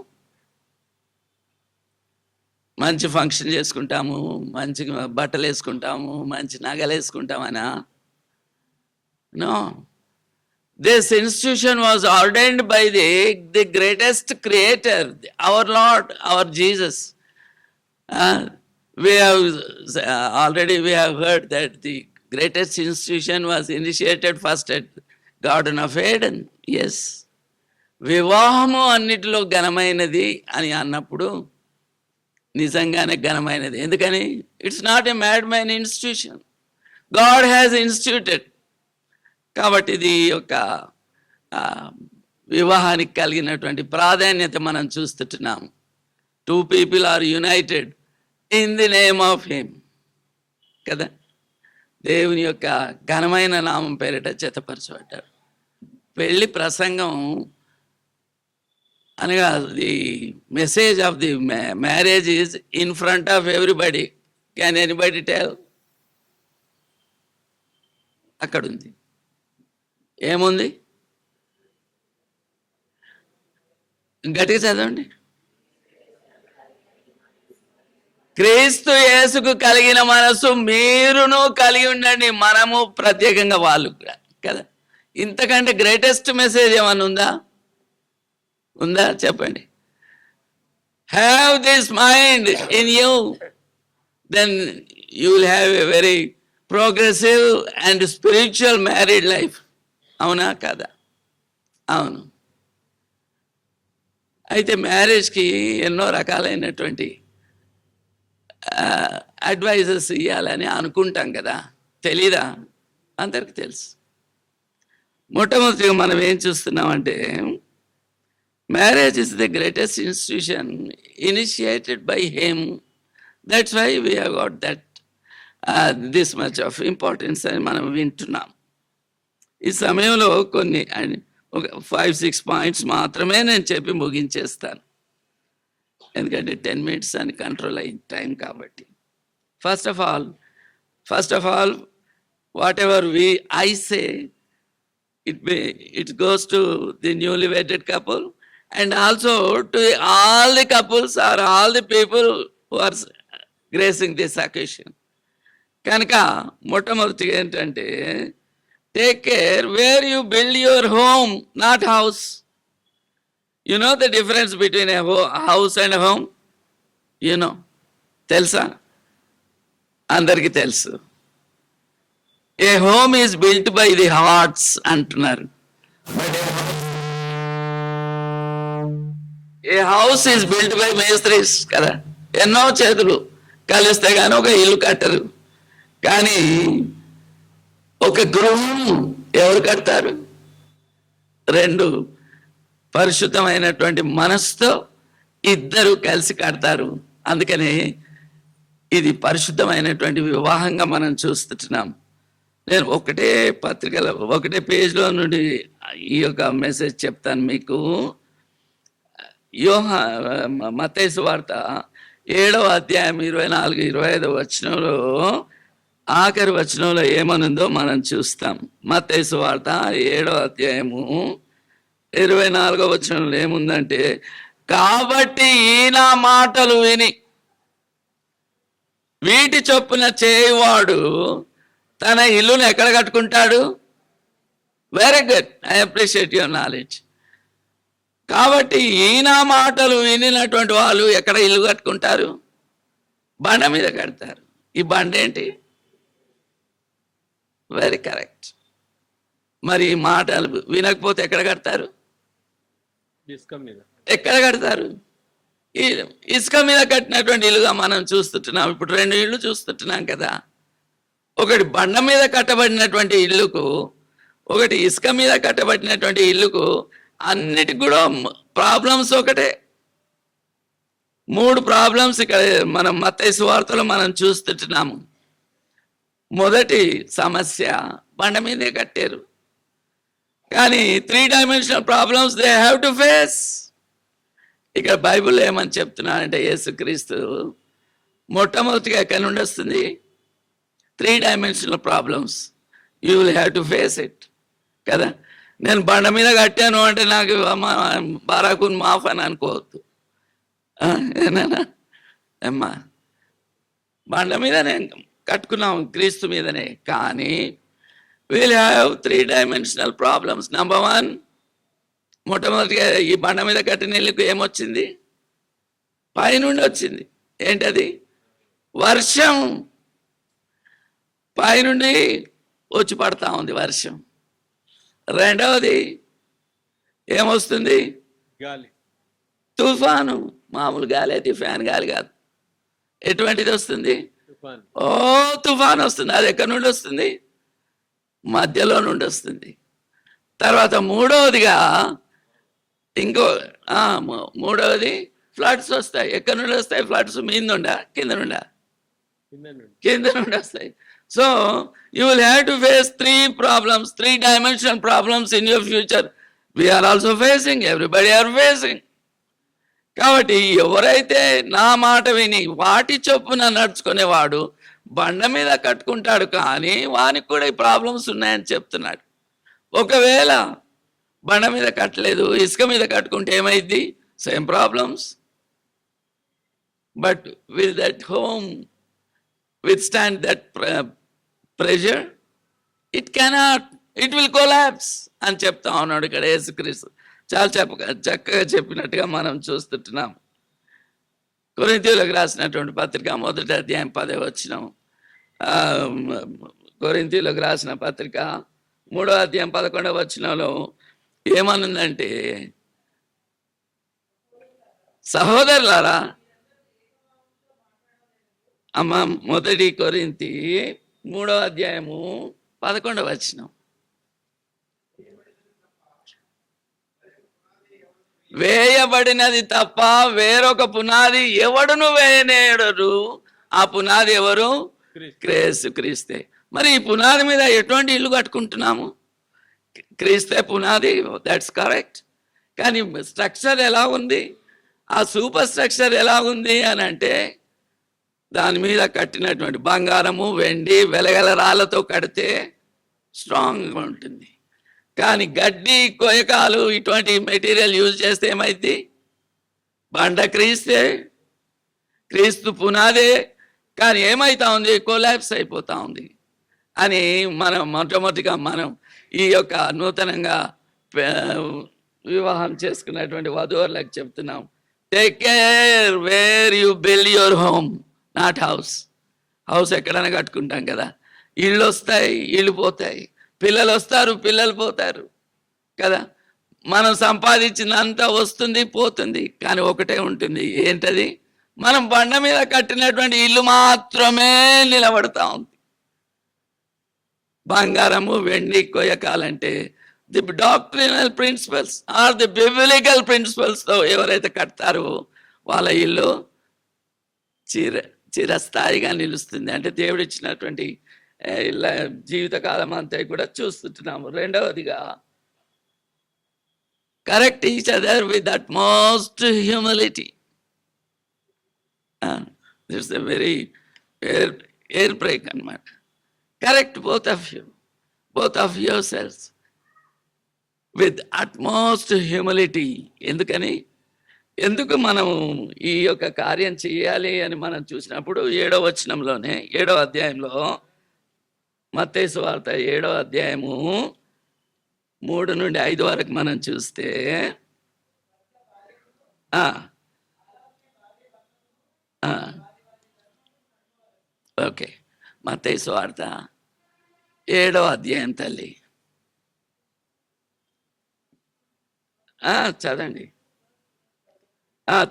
మంచి ఫంక్షన్ చేసుకుంటాము, మంచి బట్టలు వేసుకుంటాము, మంచి నగలు వేసుకుంటామనా? No. This institution was ordained by the greatest creator, our Lord, our Jesus. We have already heard that the greatest institution was initiated first at Garden of Eden. Yes. వివాహము అన్నిటిలో ఘనమైనది అని అన్నప్పుడు నిజంగానే ఘనమైనది. ఎందుకని? It's not a mad man institution, God has ఇన్స్టిట్యూటెడ్. కాబట్టి ఇది యొక్క వివాహానికి కలిగినటువంటి ప్రాధాన్యత మనం చూస్తున్నాము. 2 people are united in the name of him, కదా? దేవుని యొక్క ఘనమైన నామం పేరిట జతపరచబడ్డారు. పెళ్లి ప్రసంగం అనగా the message of the marriage is in front of everybody. Can anybody tell? అక్కడ ఉంది. ఏముంది? గట్టిగా చదవండి. క్రీస్తు యేసుకు కలిగిన మనసు మీరును కలిగి ఉండండి. మనము ప్రత్యేకంగా వాళ్ళు కదా. ఇంతకంటే గ్రేటెస్ట్ మెసేజ్ ఏమన్నా ఉందా? చెప్పండి. Have this mind in you, then you will have a very progressive and spiritual married life. అవునా కదా? అవును. అయితే మ్యారేజ్కి ఎన్నో రకాలైనటువంటి అడ్వైజెస్ ఇవ్వాలని అనుకుంటాం కదా. తెలీదా? అందరికి తెలుసు. మొట్టమొదటిగా మనం ఏం చూస్తున్నామంటే, marriage is the greatest institution initiated by him. That's why we have got that this much of importance అని మనం వింటున్నాం. ఈ సమయంలో కొన్ని ఒక 5-6 పాయింట్స్ మాత్రమే నేను చెప్పి ముగించేస్తాను, ఎందుకంటే 10 minutes అని కంట్రోల్ అయిన టైం కాబట్టి. First of all what ever I say, it goes to the newly wedded couple and also to all the couples or all the people who are gracing this occasion. కనుక మొట్టమొదటిగా ఏంటంటే, take care where you build your home, not house. You know the difference between a house and a home? You know. తెలుసా? అందరికీ తెలుసు. A home is built by the hearts అంటున్నారు. A house is built by మేస్త్రీస్ కదా. ఎన్నో చేతులు కలిస్తే కానీ ఒక ఇల్లు కట్టరు. కానీ ఒక గృహం ఎవరు కడతారు? 2 పరిశుద్ధమైనటువంటి మనసుతో 2 కలిసి కడతారు. అందుకని ఇది పరిశుద్ధమైనటువంటి వివాహంగా మనం చూస్తున్నాం. నేను ఒకటే పత్రికలో ఒకటే పేజ్లో నుండి ఈ యొక్క మెసేజ్ చెప్తాను మీకు. మత్తయి సువార్త 7వ అధ్యాయం 24-25 వచనంలో ఆఖరి వచనంలో ఏమనుందో మనం చూస్తాం. మత్తయి సువార్త 7వ అధ్యాయము 24వ వచనంలో ఏముందంటే, కాబట్టి ఈయన మాటలు విని వీటి చొప్పున చేయవాడు తన ఇల్లును ఎక్కడ కట్టుకుంటాడు? Very good, I appreciate your knowledge. కాబట్టి ఈయన మాటలు వినినటువంటి వాళ్ళు ఎక్కడ ఇల్లు కట్టుకుంటారు? బండ మీద కడతారు. ఈ బండ ఏంటి? Very correct. మరి ఈ మాటలు వినకపోతే ఎక్కడ కడతారు? ఎక్కడ కడతారు? ఇసుక మీద కట్టినటువంటి ఇల్లుగా మనం చూస్తుంటున్నాం. ఇప్పుడు 2 ఇళ్ళు చూస్తుంటున్నాం కదా. ఒకటి బండ మీద కట్టబడినటువంటి ఇల్లుకు, ఒకటి ఇసుక మీద కట్టబడినటువంటి ఇల్లుకు అన్నిటికి కూడా ప్రాబ్లమ్స్ ఒకటే. 3 ప్రాబ్లమ్స్ ఇక్కడ మనం మత్తయి సువార్తలో మనం చూస్తుంటున్నాము. మొదటి సమస్య, బండ మీదే కట్టారు, కానీ 3 dimensional problems they have to face. ఇక్కడ బైబిల్ ఏమని చెప్తున్నానంటే, యేసుక్రీస్తు మొట్టమొదటిగా ఎక్కడి నుండి వస్తుంది? 3 dimensional problems. You will have to face it కదా. నేను బండ మీద కట్టాను అంటే నాకు బారాకున్ మాఫ్ అని అనుకోవద్దు. ఏనా అమ్మా, బండ మీద నేను కట్టుకున్నాం క్రీస్తు మీదనే, కానీ will have 3 dimensional problems. Number 1, మొట్టమొదటిగా ఈ బండ మీద కట్టిన ఇల్లుకు ఏమొచ్చింది? పైనుండి వచ్చింది. ఏంటది? వర్షం. పైనుండి వచ్చి పడతా ఉంది వర్షం. రెండవది ఏమొస్తుంది? గాలి, తుఫాను. మామూలు గాలి అయితే ఫ్యాన్ గాలి కాదు. ఎటువంటిది వస్తుంది? ఓ తుఫాన్ వస్తుంది. అది ఎక్కడి నుండి వస్తుంది? మధ్యలో నుండి వస్తుంది. తర్వాత మూడవదిగా మూడవది ఫ్లడ్స్ వస్తాయి. ఎక్కడి నుండి వస్తాయి ఫ్లడ్స్? మీద నుండా కింద నుండా? కింద నుండి వస్తాయి. So you will have to face 3 problems, 3 dimensional problems in your future. We are also facing, everybody are facing. కాబట్టి ఎవరైతే నా మాట విని వాటి చొప్పున నడుచుకునేవాడు బండ మీద కట్టుకుంటాడు, కానీ వానికి కూడా ఈ ప్రాబ్లమ్స్ ఉన్నాయని చెప్తున్నాడు. ఒకవేళ బండ మీద కట్టలేదు, ఇసుక మీద కట్టుకుంటే ఏమైంది? Same problems. But will that home withstand that pressure? It cannot. It will collapse అని చెప్తా ఉన్నాడు ఇక్కడ యేసుక్రీస్తు. చాలా చక్కగా చెప్పినట్టుగా మనం చూస్తుంటున్నాం. కొరింథీయులకు రాసినటువంటి పత్రిక 1వ అధ్యాయం 10వ వచనం. కొరింథీయులకు రాసిన పత్రిక 3వ అధ్యాయం 11వ వచనంలో ఏమనుందంటే, సహోదరులారా, అమ్మ 1 కొరింథీ 3వ అధ్యాయము 11వ వచనం. వేయబడినది తప్ప వేరొక పునాది ఎవడును వేయనేయడు. ఆ పునాది ఎవరు? క్రీస్తే. మరి ఈ పునాది మీద ఎటువంటి ఇల్లు కట్టుకుంటున్నాము? క్రీస్తే పునాది, దట్స్ కరెక్ట్. కానీ స్ట్రక్చర్ ఎలా ఉంది? ఆ సూపర్ స్ట్రక్చర్ ఎలా ఉంది అని అంటే, దాని మీద కట్టినటువంటి బంగారము, వెండి, వెలగల రాళ్ళతో కడితే స్ట్రాంగ్గా ఉంటుంది. కానీ గడ్డి, కొయ్యకాలు ఇటువంటి మెటీరియల్ యూజ్ చేస్తే ఏమైంది? బండ క్రీస్తు పునాదే, కానీ ఏమవుతా ఉంది? కొలాప్స్ అయిపోతా ఉంది అని మనం మొట్టమొదటిగా మనం ఈ యొక్క నూతనంగా వివాహం చేసుకున్నటువంటి వధువులకు చెప్తున్నాం. Take care where you build your home, not house. House ఎక్కడైనా కట్టుకుంటాం కదా, ఇళ్ళు వస్తాయి, ఇళ్ళు పోతాయి, పిల్లలు వస్తారు, పిల్లలు పోతారు కదా. మనం సంపాదించినంత వస్తుంది, పోతుంది, కానీ ఒకటే ఉంటుంది. ఏంటది? మనం బండ మీద కట్టినటువంటి ఇల్లు మాత్రమే నిలబడతా ఉంది. బంగారము, వెండి, కొయ్యకాలంటే the doctrinal principles are the biblical ప్రిన్సిపల్స్తో ఎవరైతే కడతారో వాళ్ళ ఇల్లు చిరస్థాయిగా నిలుస్తుంది. అంటే దేవుడు ఇచ్చినటువంటి జీవితకాలం అంతా కూడా చూస్తుంటున్నాము. రెండవదిగా correct each other with utmost humility. It's a very air break అన్నమాట. Correct both of yourselves with utmost humility. ఎందుకు మనం ఈ యొక్క కార్యం చేయాలి అని మనం చూసినప్పుడు 7వ వచనంలోనే 7వ అధ్యాయంలో మత్తయి సువార్త 7వ అధ్యాయము 3 నుండి 5 వరకు మనం చూస్తే ఓకే, మత్తయి సువార్త 7వ అధ్యాయం తల్లి చదండి.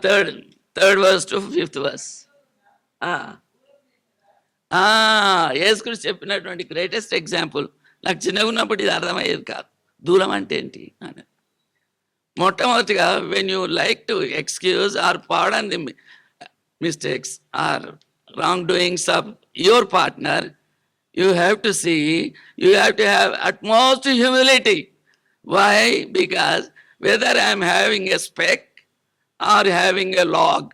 Third verse to 5th verse. యేసుక్రీస్తు చెప్పినటువంటి గ్రేటెస్ట్ ఎగ్జాంపుల్. నాకు చిన్నగా ఉన్నప్పుడు ఇది అర్థమయ్యేది కాదు, దూరం అంటే ఏంటి అని. మొట్టమొదటిగా when you like to excuse or pardon the mistakes or wrong doings of your partner, you have to have utmost humility. Why? Because whether I am having a speck or having a log,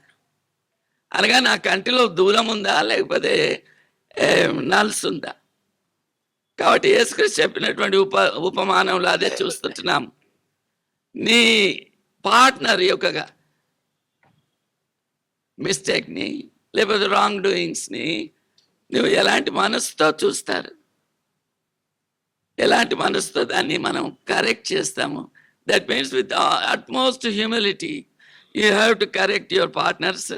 అనగా నా కంటిలో దూరం ఉందా లేకపోతే నల్స్ ఉందా. కాబట్టి యేసుక్రీస్తు చెప్పినటువంటి ఉపమానంలో అదే చూస్తుంటున్నాం. నీ పార్ట్నర్ యొక్క మిస్టేక్ని లేకపోతే రాంగ్ డూయింగ్స్ని నువ్వు ఎలాంటి మనసుతో చూస్తారు, ఎలాంటి మనసుతో దాన్ని మనం కరెక్ట్ చేస్తాము. That means with utmost humility you have to correct your partner's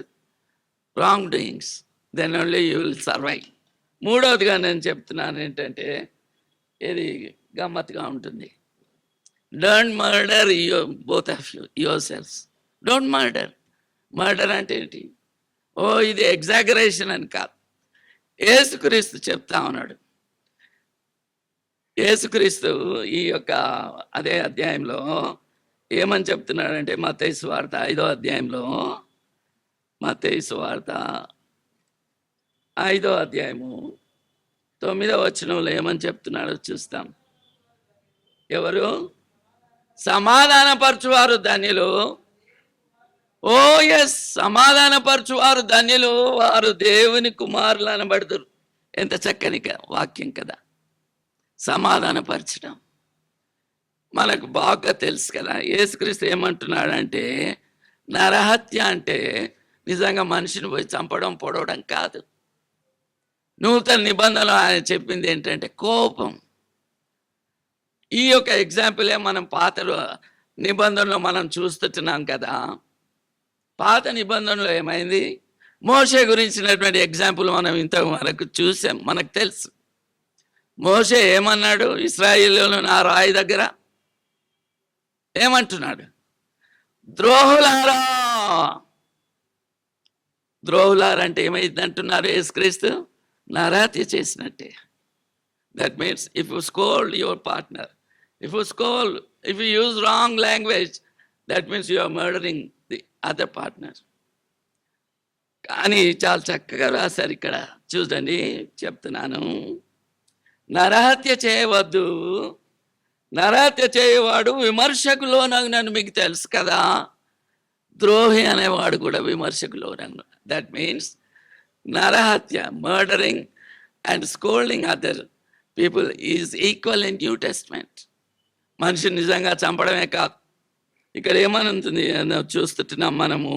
wrong doings, then only you will survive. మూడవదిగా నేను చెప్తున్నాను ఏంటంటే, ఇది గమ్మత్తుగా ఉంటుంది. Don't murder both of your selfs. Don't murder అంటే ఏంటి? ఇది ఎగ్జాగరేషన్ అని కాదు. యేసుక్రీస్తు చెప్తా ఉన్నాడు. యేసుక్రీస్తు ఈ యొక్క అదే అధ్యాయంలో ఏమని చెప్తున్నాడంటే, మత్తయి సువార్త 5వ అధ్యాయంలో, మత్తయి సువార్త 5వ అధ్యాయము 9వ వచనంలో ఏమని చెప్తున్నాడో చూస్తాం. ఎవరు? సమాధానపరచువారు ధన్యులు. ఓ ఎస్, సమాధానపరచువారు ధన్యులు, వారు దేవుని కుమారులు అనబడతారు. ఎంత చక్కని వాక్యం కదా. సమాధానపరచడం మనకు బాగా తెలుసు కదా. యేసుక్రీస్తు ఏమంటున్నాడంటే, నరహత్య అంటే నిజంగా మనిషిని పోయి చంపడం పొడవడం కాదు. నూతన నిబంధనలు ఆయన చెప్పింది ఏంటంటే కోపం. ఈ యొక్క ఎగ్జాంపులే మనం పాత నిబంధనలో మనం చూస్తున్నాం కదా. పాత నిబంధనలో ఏమైంది? మోషే గురించినటువంటి ఎగ్జాంపుల్ మనం ఇంతవరకు చూసాం, మనకు తెలుసు. మోషే ఏమన్నాడు? ఇశ్రాయేలును నా రాయి దగ్గర ఏమంటున్నాడు? ద్రోహులారంటే ఏమైంది అంటున్నారు? యేసుక్రీస్తు నరహత్య చేసినట్టే. That means if you scold your partner, if you use wrong language, that means you are murdering the other partner. కానీ చాలా చక్కగా రాశారు ఇక్కడ, చూడండి చెప్తున్నాను. నరహత్య చేయవద్దు, నరహత్య చేయవాడు విమర్శకు లోనగునని మీకు తెలుసు కదా. ద్రోహి అనేవాడు కూడా విమర్శకు లోనగును. దట్ మీన్స్ నరహత్య, murdering and scolding other people is equal in new testament. మనిషిని నిజంగా చంపడమే కాదు. ఇక్కడ ఏమని ఉంటుంది చూస్తున్నాం మనము,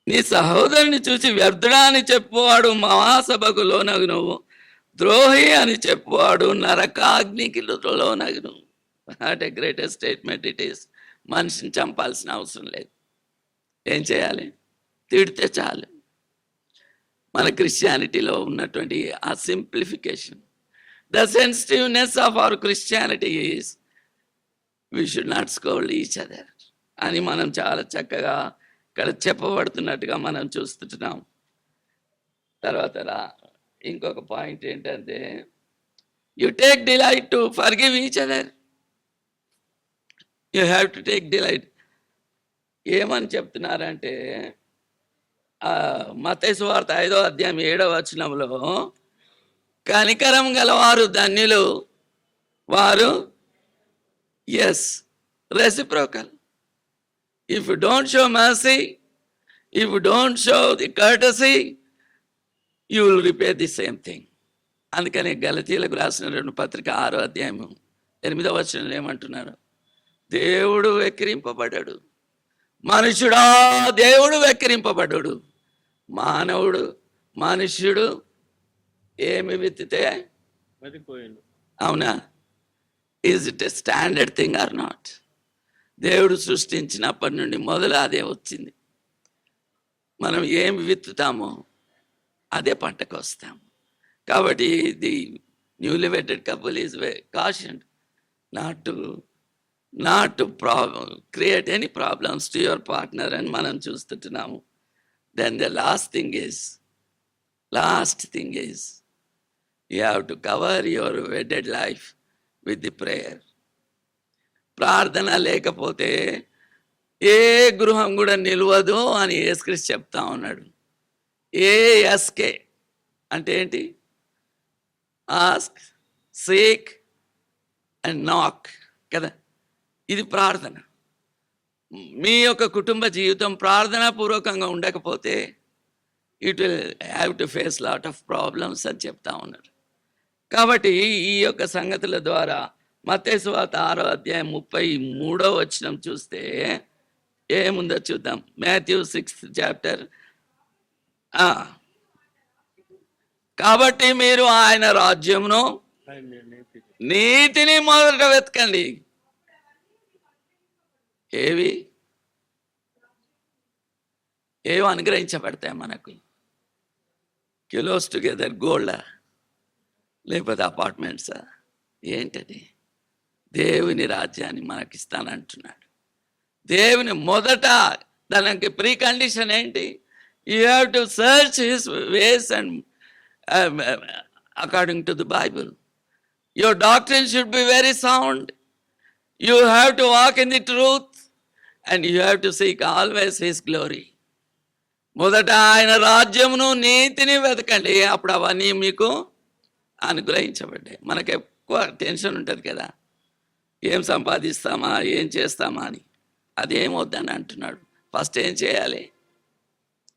నీ సహోదరుని చూసి వ్యర్థుడా అని చెప్పువాడు మహాసభకు లోనగును, ద్రోహి అని చెప్పువాడు నరకాగ్నికి లోనగును. What a greatest statement it is. మనిషిని చంపాల్సిన అవసరం లేదు. ఏం చేయాలి? తిడితే చాలు. మన క్రిస్టియానిటీలో ఉన్నటువంటి ఆ simplification, the sensitiveness of our Christianity is we should not scold each other అని మనం చాలా చక్కగా ఇక్కడ చెప్పబడుతున్నట్టుగా మనం చూస్తున్నాం. తర్వాత ఇంకొక పాయింట్ ఏంటంటే, you take delight to forgive each other. You have to take delight. ఏమని చెప్తున్నారంటే, మత్తయి సువార్త 5వ అధ్యాయం 7వ వచనంలో కనికరం గలవారు ధన్యులు, వారు is reciprocal. If you don't show mercy, if you don't show the courtesy, you will repay the same thing. అందుకని గలతీయులకు రాసిన 2 పత్రిక 6వ అధ్యాయము 8వ వచనంలో ఏమంటున్నారు? దేవుడు వెక్కిరింపబడ్డాడు, మనుషుడా దేవుడు వెక్కిరింపబడ్డాడు. మనుష్యుడు ఏమి విత్తితే అవునా? Is it a standard thing or not? దేవుడు సృష్టించినప్పటి నుండి మొదలు అదే వచ్చింది. మనం ఏమి విత్తుతామో అదే పంటకు వస్తాము. కాబట్టి the newly vetted couple is cautioned not to create any problems to your partner అని మనం చూస్తుంటున్నాము. Then the last thing is you have to cover your wedded life with the prayer. ప్రార్థన లేకపోతే ఏ గృహం కూడా నిలవదు అని యేసుక్రీస్తు చెప్తా ఉన్నాడు. ASK అంటే ఏంటి? ఆస్క్, సీక్ అండ్ నాక్ కదా. ఇది ప్రార్థన. మీ యొక్క కుటుంబ జీవితం ప్రార్థనాపూర్వకంగా ఉండకపోతే it will have to face lot of problems అని చెప్తా ఉన్నారు. కాబట్టి ఈ యొక్క సంగతుల ద్వారా మత్తయి సువార్త 6వ అధ్యాయం 33వ వచనం చూస్తే ఏముందో చూద్దాం. Matthew 6th chapter. కాబట్టి మీరు ఆయన రాజ్యమును నీతిని మొదట వెతకండి. ఏవి అనుగ్రహించబడతాయి మనకు? కిలోస్ టుగెదర్ గోల్డా, లేకపోతే అపార్ట్మెంట్సా? ఏంటది? దేవుని రాజ్యాన్ని మనకి ఇస్తానంటున్నాడు. దేవుని మొదట దానికి ప్రీ కండిషన్ ఏంటి? You have to search his ways and according to the Bible. Your doctrine should be very sound. You have to walk in the truth and you have to seek always His glory. మొదట ఆయన రాజ్యమును నీతిని వెతకండి, అప్పుడు అవన్నీ మీకు అనుగ్రహించబడ్డాయి. మనకు ఎక్కువ టెన్షన్ ఉంటుంది కదా, ఏం సంపాదిస్తామా, ఏం చేస్తామా అని. అదేం వద్దని అంటున్నాడు. ఫస్ట్ ఏం చేయాలి?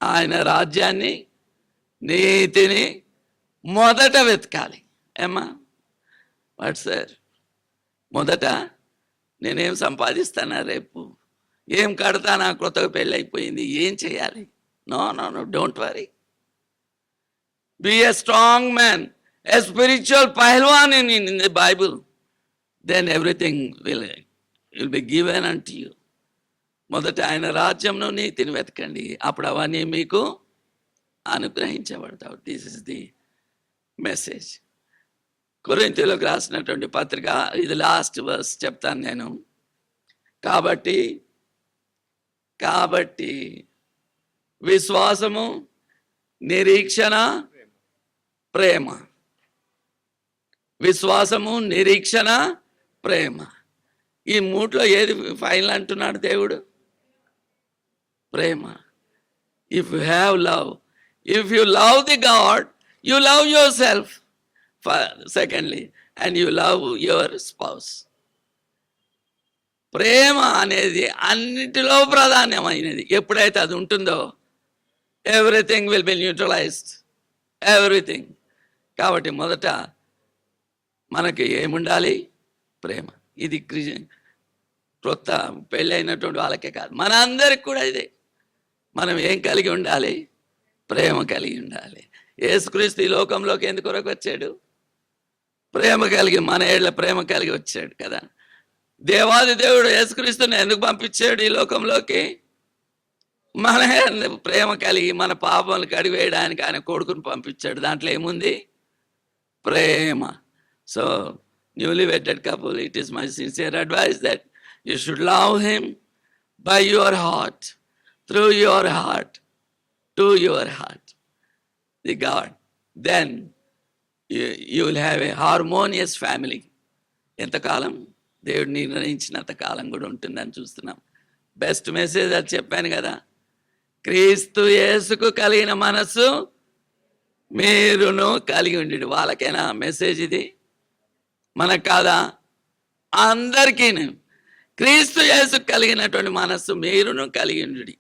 ఆయన రాజ్యాన్ని నీతిని మొదట వెతకాలి. ఏమ్మా వాట్ సార్? మొదట నేనేం సంపాదిస్తానా, రేపు ఏం కడతానా, కొత్తగా పెళ్ళి అయిపోయింది, ఏం చేయాలి? No don't worry. Be a strong man, a spiritual పహల్వాన్ in the Bible. Then everything will be given unto you. మొదట ఆయన రాజ్యంలో నీతిని వెతకండి, అప్పుడు అవన్నీ మీకు అనుగ్రహించబడతావు. This is the message. కొరింథీయులకు రాసినటువంటి పత్రిక, ఇది లాస్ట్ వర్స్ చెప్తాను నేను. కాబట్టి విశ్వాసము, నిరీక్షణ, ప్రేమ. విశ్వాసము, నిరీక్షణ, ప్రేమ. ఈ మూట్లో ఏది ఫైనల్ అంటున్నాడు దేవుడు? ప్రేమ. If you have love, if you love the God, you love yourself. Secondly, and you love your spouse. ప్రేమ అనేది అన్నిటిలో ప్రాధాన్యమైనది. ఎప్పుడైతే అది ఉంటుందో everything will be neutralised, everything. కాబట్టి మొదట మనకి ఏముండాలి? ప్రేమ. ఇది కొత్త పెళ్ళైనటువంటి వాళ్ళకే కాదు, మన అందరికి కూడా ఇదే. మనం ఏం కలిగి ఉండాలి? ప్రేమ కలిగి ఉండాలి. యేసుక్రీస్తు ఈ లోకంలోకి ఎందుకు కొరకు వచ్చాడు? ప్రేమ కలిగి, మన ఏళ్ళ ప్రేమ కలిగి వచ్చాడు కదా. దేవాది దేవుడు యేసుక్రీస్తుని ఎందుకు పంపించాడు ఈ లోకంలోకి? మన ప్రేమ కలిగి మన పాపములు కడిగివేయడానికి ఆయన కొడుకుని పంపించాడు. దాంట్లో ఏముంది? ప్రేమ. So newly wedded couple, it is my sincere advice that you should love him by your heart, through your heart, to your heart, the God. Then you will have a harmonious family. ఎంతకాలం? దేవుడు నిర్ణయించినంత కాలం కూడా ఉంటుందని చూస్తున్నాం. Best message అది చెప్పాను కదా. క్రీస్తు యేసుకు కలిగిన మనస్సు మీరును కలిగి ఉండి. వాళ్ళకైనా మెసేజ్ ఇది, మనకు కాదా? అందరికీ క్రీస్తు యేసుకు కలిగినటువంటి మనస్సు మీరును కలిగి ఉండి,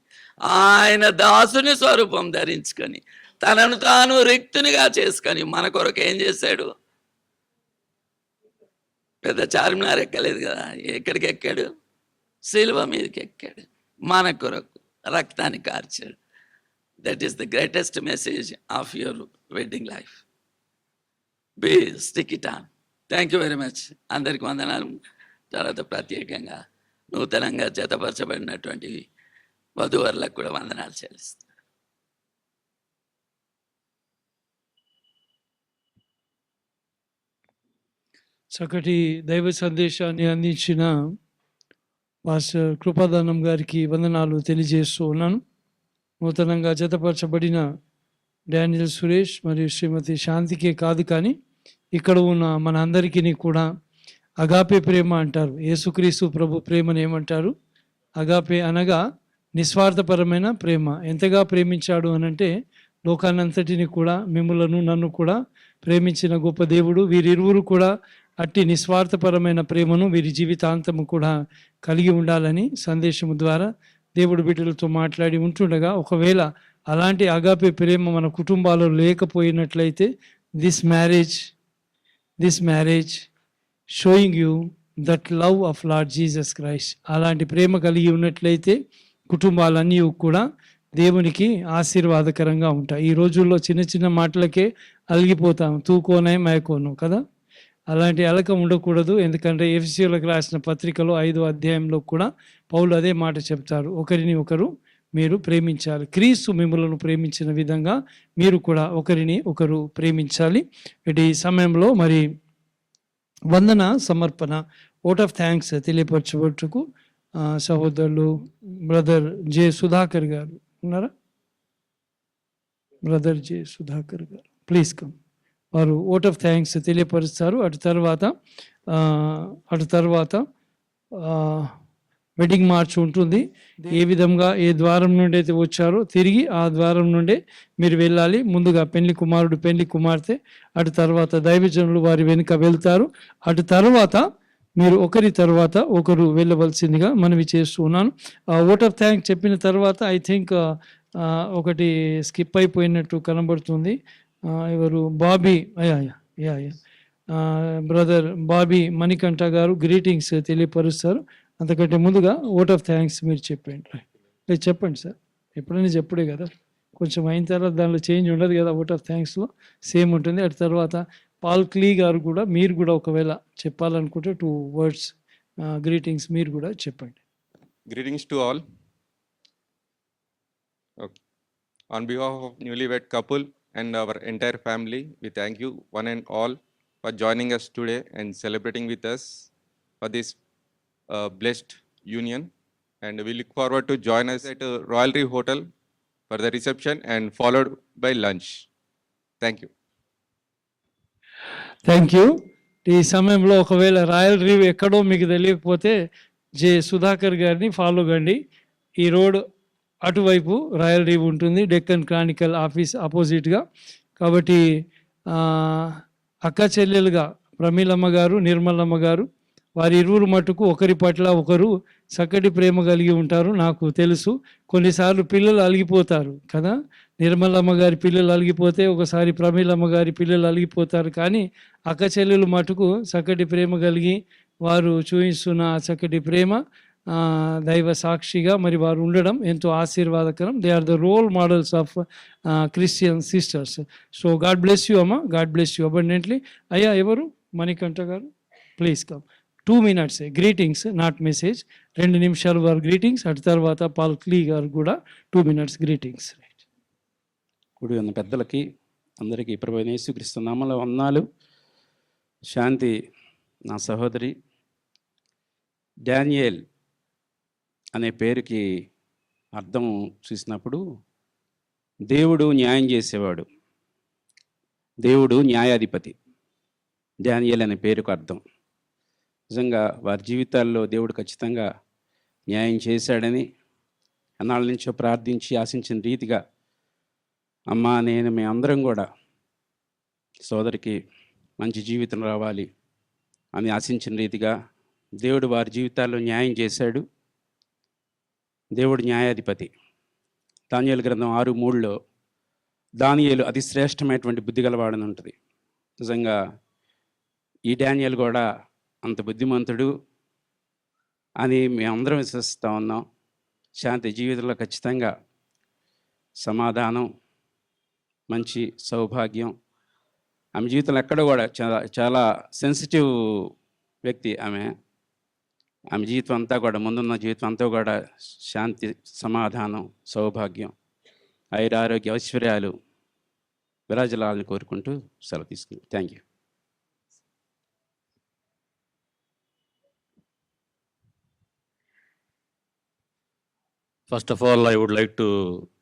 ఆయన దాసుని స్వరూపం ధరించుకొని తనను తాను రిక్తునిగా చేసుకొని మన కొరకు ఏం చేశాడు? పెద్ద చార్మినార్ ఎక్కలేదు కదా, ఎక్కడికి ఎక్కాడు? శిలువ మీదకి ఎక్కాడు, మన కొరకు రక్తాన్ని కార్చాడు. That is the greatest message of your wedding life. Be stick it on. Thank you very much. అందరికి వందనాలు. తర్వాత ప్రత్యేకంగా నూతనంగా జతపరచబడినటువంటి వధువరులకు కూడా వందనాలు చెల్లిస్తాను. చక్కటి దైవ సందేశాన్ని అందించిన పాస్టర్ కృపాదానం గారికి వందనాలు తెలియజేస్తూ ఉన్నాను. నూతనంగా జతపరచబడిన డానియల్ సురేష్ మరియు శ్రీమతి శాంతికే కాదు, కానీ ఇక్కడ ఉన్న మన అందరికీ కూడా అగాపే ప్రేమ అంటారు. యేసుక్రీస్తు ప్రభు ప్రేమను ఏమంటారు? అగాపే అనగా నిస్వార్థపరమైన ప్రేమ. ఎంతగా ప్రేమించాడు అనంటే లోకాన్నంతటిని కూడా, మిమ్ములను నన్ను కూడా ప్రేమించిన గొప్ప దేవుడు. వీరిరువురు కూడా అట్టి నిస్వార్థపరమైన ప్రేమను వీరి జీవితాంతము కూడా కలిగి ఉండాలని సందేశము ద్వారా దేవుడు బిడ్డలతో మాట్లాడి ఉంటుండగా, ఒకవేళ అలాంటి అగాపే ప్రేమ మన కుటుంబాల్లో లేకపోయినట్లయితే this marriage showing you that love of Lord Jesus Christ. అలాంటి ప్రేమ కలిగి ఉన్నట్లయితే కుటుంబాలన్నీ కూడా దేవునికి ఆశీర్వాదకరంగా ఉంటాయి. ఈ రోజుల్లో చిన్న చిన్న మాటలకే అలిగిపోతాం, తూకోనే మేకోను కదా. అలాంటి అలక ఉండకూడదు. ఎందుకంటే ఎఫెసీయులకు రాసిన పత్రికలో 5వ అధ్యాయంలో కూడా పౌలు అదే మాట చెప్తారు, ఒకరిని ఒకరు మీరు ప్రేమించాలి. క్రీస్తు మిమ్మల్ని ప్రేమించిన విధంగా మీరు కూడా ఒకరిని ఒకరు ప్రేమించాలి. ఇటు సమయంలో మరి వందన సమర్పణ, ఓట్ ఆఫ్ థ్యాంక్స్ తెలియపరచబట్టుకు సహోదరులు బ్రదర్ జె సుధాకర్ గారు ఉన్నారా? బ్రదర్ జె సుధాకర్ గారు ప్లీజ్ కమ్. వారు ఓట్ ఆఫ్ థ్యాంక్స్ తెలియపరుస్తారు. అటు తర్వాత వెడ్డింగ్ మార్చ్ ఉంటుంది. ఏ విధంగా ఏ ద్వారం నుండి అయితే వచ్చారో తిరిగి ఆ ద్వారం నుండే మీరు వెళ్ళాలి. ముందుగా పెళ్లి కుమారుడు పెళ్లి కుమార్తె, అటు తర్వాత దైవజనులు వారి వెనుక వెళ్తారు. అటు తర్వాత మీరు ఒకరి తర్వాత ఒకరు వెళ్ళవలసిందిగా మనవి చేస్తూ ఉన్నాను. ఓట్ ఆఫ్ థ్యాంక్స్ చెప్పిన తర్వాత ఐ థింక్ ఒకటి స్కిప్ అయిపోయినట్టు కనబడుతుంది. ఎవరు? బాబీ, బ్రదర్ బాబీ మణికంఠ గారు గ్రీటింగ్స్ తెలియపరుస్తారు. అంతకంటే ముందుగా ఓట్ ఆఫ్ థ్యాంక్స్ మీరు చెప్పండి. చెప్పండి సార్, ఎప్పుడైనా చెప్పుడే కదా, కొంచెం అయిన తర్వాత దానిలో చేంజ్ ఉండదు కదా. ఓట్ ఆఫ్ థ్యాంక్స్లో సేమ్ ఉంటుంది. అటు తర్వాత పాల్ క్లీ గారు కూడా, మీరు కూడా ఒకవేళ చెప్పాలనుకుంటే 2 words గ్రీటింగ్స్ మీరు కూడా చెప్పండి. Greetings to all. Okay. On behalf of newlywed couple and our entire family, we thank you one and all for joining us today and celebrating with us for this blessed union. And we look forward to join us at Royal Reef Hotel for the reception and followed by lunch. Thank you. Thank you. ఈ సమయంలో ఒకవేళ royal Reeve ఎక్కడో మీకు తెలియకపోతే J Sudhakar గారిని follow కండి. ఈ road అటువైపు రాయల్ రీవ్ ఉంటుంది, డెక్కన్ క్రానికల్ ఆఫీస్ ఆపోజిట్గా. కాబట్టి అక్క చెల్లెలుగా ప్రమీలమ్మ గారు, నిర్మలమ్మ గారు, వారి ఇరువురు మటుకు ఒకరి పట్ల ఒకరు చక్కటి ప్రేమ కలిగి ఉంటారు. నాకు తెలుసు కొన్నిసార్లు పిల్లలు అలిగిపోతారు కదా, నిర్మలమ్మ గారి పిల్లలు అలిగిపోతే ఒకసారి ప్రమీలమ్మ గారి పిల్లలు అలిగిపోతారు. కానీ అక్క చెల్లెలు మటుకు చక్కటి ప్రేమ కలిగి వారు చూపిస్తున్న చక్కటి ప్రేమ దైవ సాక్షిగా మరి వారు ఉండడం ఎంతో ఆశీర్వాదకరం. They are the role models of Christian sisters. So God bless you అమ్మ, గాడ్ బ్లెస్ యూ అబండెంట్లీ. అయ్యా ఎవరు? మణికంఠ గారు please come. 2 minutes greetings, not message. 2 నిమిషాలు వారు గ్రీటింగ్స్. అటు తర్వాత పాల్ క్లీ గారు కూడా 2 minutes గ్రీటింగ్స్. కూడి ఉన్న పెద్దలకి అందరికీ ప్రభువైన యేసుక్రీస్తు నామములో వందనాలు. శాంతి నా సహోదరి. డానియేల్ అనే పేరుకి అర్థం చూసినప్పుడు దేవుడు న్యాయం చేసేవాడు, దేవుడు న్యాయాధిపతి. డానియేల్ అనే పేరుకు అర్థం. నిజంగా వారి జీవితాల్లో దేవుడు ఖచ్చితంగా న్యాయం చేశాడని, ఎన్నాళ్ళ నుంచో ప్రార్థించి ఆశించిన రీతిగా అమ్మా నేను మీ అందరం కూడా సోదరికి మంచి జీవితం రావాలి అని ఆశించిన రీతిగా దేవుడు వారి జీవితాల్లో న్యాయం చేశాడు. దేవుడు న్యాయాధిపతి. దానియేలు గ్రంథం 6:3లో దానియేలు అతి శ్రేష్టమైనటువంటి బుద్ధి గలవాడని ఉంటుంది. నిజంగా ఈ డానియేలు కూడా అంత బుద్ధిమంతుడు అని మేమందరం విశ్వసిస్తూ ఉన్నాం. శాంతి జీవితంలో ఖచ్చితంగా సమాధానం, మంచి సౌభాగ్యం. ఆమె జీవితంలో ఎక్కడ కూడా చాలా చాలా సెన్సిటివ్ వ్యక్తి ఆమె జీవితం అంతా కూడా, ముందున్న జీవితం అంతా కూడా శాంతి, సమాధానం, సౌభాగ్యం, ఆయురారోగ్య ఐశ్వర్యాలు విరాజలాలని కోరుకుంటూ సెలవు తీసుకుంది. Thank you. First of all, I would like to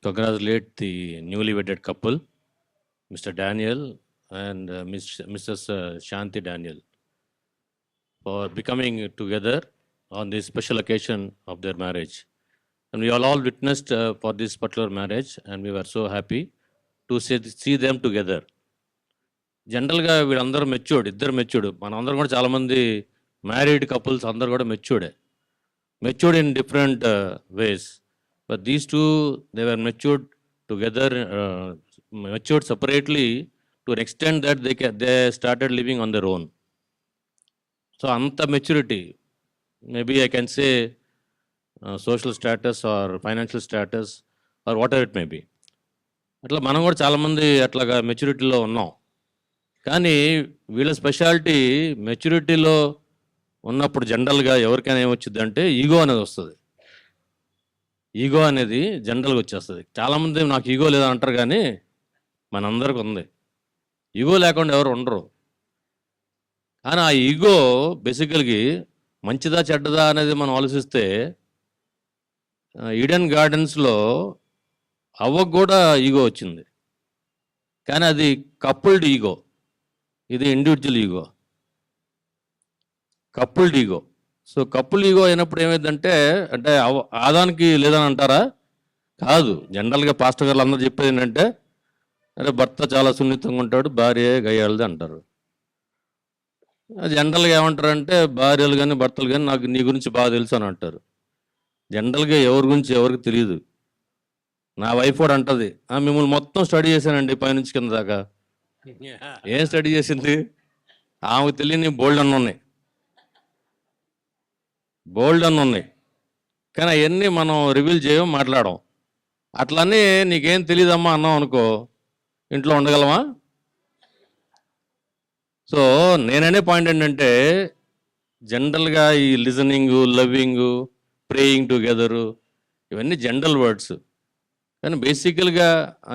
congratulate the newly wedded couple, Mr. Daniel and Mrs. Shanti Daniel, for becoming together on this special occasion of their marriage. And we all witnessed for this particular marriage, and we were so happy to see them together. జనరల్గా వీళ్ళందరూ matured, ఇద్దరు matured. మనందరం కూడా చాలామంది married couples అందరూ కూడా matured in different ways. But these two, they were matured together, matured separately to an extent that they started living on their own. So, anta maturity, maybe I can say social status or financial status or whatever it may be. అట్లా మనం కూడా చాలామంది అట్లాగా మెచ్యూరిటీలో ఉన్నాం. కానీ వీళ్ళ speciality మెచ్యూరిటీలో ఉన్నప్పుడు జనరల్గా ఎవరికైనా ఏమొచ్చింది అంటే ఈగో అనేది వస్తుంది. ఈగో అనేది జనరల్గా వచ్చేస్తుంది. చాలామంది నాకు ఈగో లేదా అంటారు, కానీ మనందరికి ఉంది. ఈగో లేకుండా ఎవరు ఉండరు. కానీ ఆ ఈగో బేసికల్గా మంచిదా చెడ్డదా అనేది మనం ఆలోచిస్తే ఈడెన్ గార్డెన్స్లో అవ్వకు కూడా ఈగో వచ్చింది, కానీ అది కపుల్డ్ ఈగో. ఇది individual ego, coupled ego. So couple ego అయినప్పుడు ఏమైందంటే, అంటే ఆదానికి లేదని అంటారా? కాదు. జనరల్గా పాస్టర్ గారు అందరూ చెప్పేది ఏంటంటే, అరే భర్త చాలా సున్నితంగా ఉంటాడు, భార్య గయ్యాలది అంటారు. జనరల్గా ఏమంటారంటే, భార్యలు కానీ భర్తలు కానీ నాకు నీ గురించి బాగా తెలుసు అని అంటారు. జనరల్గా ఎవరి గురించి ఎవరికి తెలియదు. నా వైఫ్ కూడా అంటుంది, మిమ్మల్ని మొత్తం స్టడీ చేశానండి పైనుంచి కింద దాకా. ఏం స్టడీ చేసింది? ఆమెకు తెలియని బోల్డ్ అన్న ఉన్నాయి, కానీ అవన్నీ మనం రివీల్ చేయం, మాట్లాడం. అట్లనే నీకేం తెలియదమ్మా అన్నాం అనుకో, ఇంట్లో ఉండగలమా? సో నేననే పాయింట్ ఏంటంటే, జనరల్గా ఈ లిజనింగు, లవ్వింగు, ప్రేయింగ్ టుగెదరు ఇవన్నీ జనరల్ వర్డ్స్. కానీ బేసికల్గా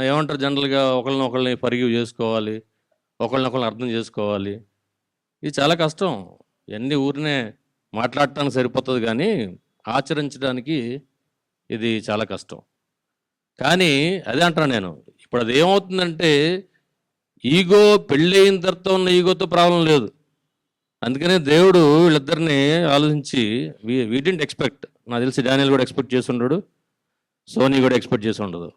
ఏమంటారు, జనరల్గా ఒకళ్ళని ఫర్గివ్ చేసుకోవాలి, ఒకళ్ళని అర్థం చేసుకోవాలి. ఇది చాలా కష్టం. ఇవన్నీ ఊరినే మాట్లాడటానికి సరిపోతుంది, కానీ ఆచరించడానికి ఇది చాలా కష్టం. కానీ అదే అంటాను నేను. ఇప్పుడు అది ఏమవుతుందంటే, ఈగో పెళ్ళి అయిన తర్వాత ఉన్న ఈగోతో ప్రాబ్లం లేదు. అందుకనే దేవుడు వీళ్ళిద్దరిని ఆలోచించి వీ డింట్ ఎక్స్పెక్ట్. నాకు తెలిసి డానియల్ కూడా ఎక్స్పెక్ట్ చేసి ఉండడు, సోనీ కూడా ఎక్స్పెక్ట్ చేసి ఉండదు.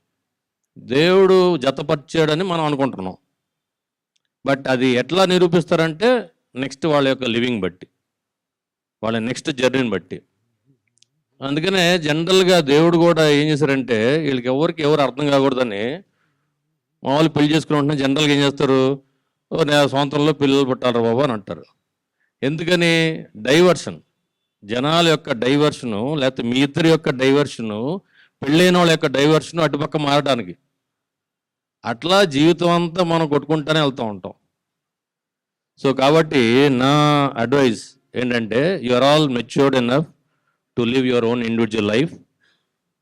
దేవుడు జతపరిచాడని మనం అనుకుంటున్నాం. బట్ అది ఎట్లా నిరూపిస్తారంటే, నెక్స్ట్ వాళ్ళ యొక్క లివింగ్ బట్టి, వాళ్ళ నెక్స్ట్ జర్నీని బట్టి. అందుకనే జనరల్గా దేవుడు కూడా ఏం చేశారంటే, వీళ్ళకి ఎవరు అర్థం కాకూడదని మామూలు పెళ్లి చేసుకుని జనరల్గా ఏం చేస్తారు, నేను సొంతంలో పిల్లలు పుట్టారు బాబు అని అంటారు. ఎందుకని? డైవర్షన్, జనాల యొక్క డైవర్షను, లేకపోతే మీ ఇద్దరి యొక్క డైవర్షను, పెళ్ళైన వాళ్ళ యొక్క డైవర్షను అటుపక్క మారడానికి. అట్లా జీవితం అంతా మనం కొట్టుకుంటూనే వెళ్తూ ఉంటాం. సో కాబట్టి నా అడ్వైస్ ఏంటంటే, you are all matured enough to live your own individual life,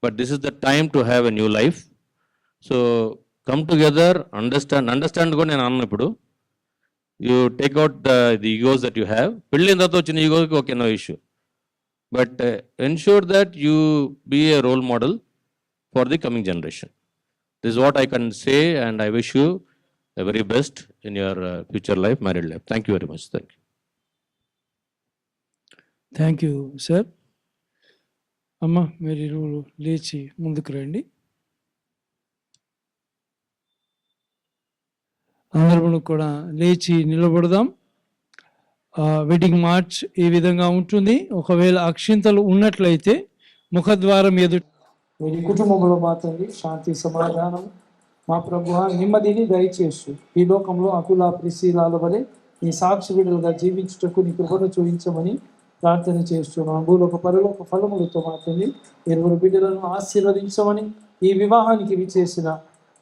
but this is the time to have a new life. So come together, understand కూడా నేను అన్నాను. ఇప్పుడు you take out the egos that you have. పెళ్ళిన తర్వాత వచ్చిన ఈగోకి okay, no issue, but ensure that you be a role model for the coming generation. This is what I can say, and I wish you the very best in your future life, married life. Thank you very much. Thank you. Thank you sir. అమ్మ మీరు ఇరువురు లేచి ముందుకు రండి. అందరూ కూడా లేచి నిలబడదాం. వెడ్డింగ్ మార్చ్ ఈ విధంగా ఉంటుంది. ఒకవేళ అక్షింతలు ఉన్నట్లయితే ముఖద్వారం ఎదుట మీ కుటుంబంలో మాత్రం శాంతి సమాధానం మా ప్రభువా నెమ్మదిని దయచేసు. ఈ లోకంలో అకుల ప్రిశీలాల వలె నీ సాక్షి విడుదలుగా జీవించుటకు నీ కృపను చూపించమని ప్రార్థన చేస్తున్నాం. భూలోక పరలోక ఫలములతో మాత్రమే ఇరువురు బిడ్డలను ఆశీర్వదించమని, ఈ వివాహానికి విచ్చేసిన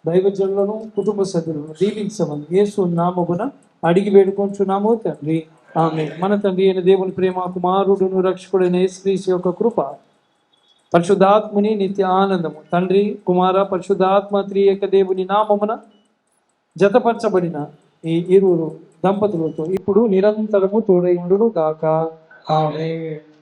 దైవజనులను కుటుంబ సభ్యులను దీవించమని యేసు నామమున అడిగి వేడుకొంచున్నాము తండ్రి. ఆమేన్. మన తండ్రి అయిన దేవుని ప్రేమ, కుమారుడును రక్షకుడైన యేసుక్రీస్తు యొక్క కృప, పరిశుద్ధాత్ముని నిత్య ఆనందము, తండ్రి కుమార పరిశుద్ధాత్మ త్రియేక దేవుని నామమున జతపరచబడిన ఈ ఇరువురు దంపతులతో ఇప్పుడు నిరంతరము తోడై ఉండును గాక. ఆమేన్.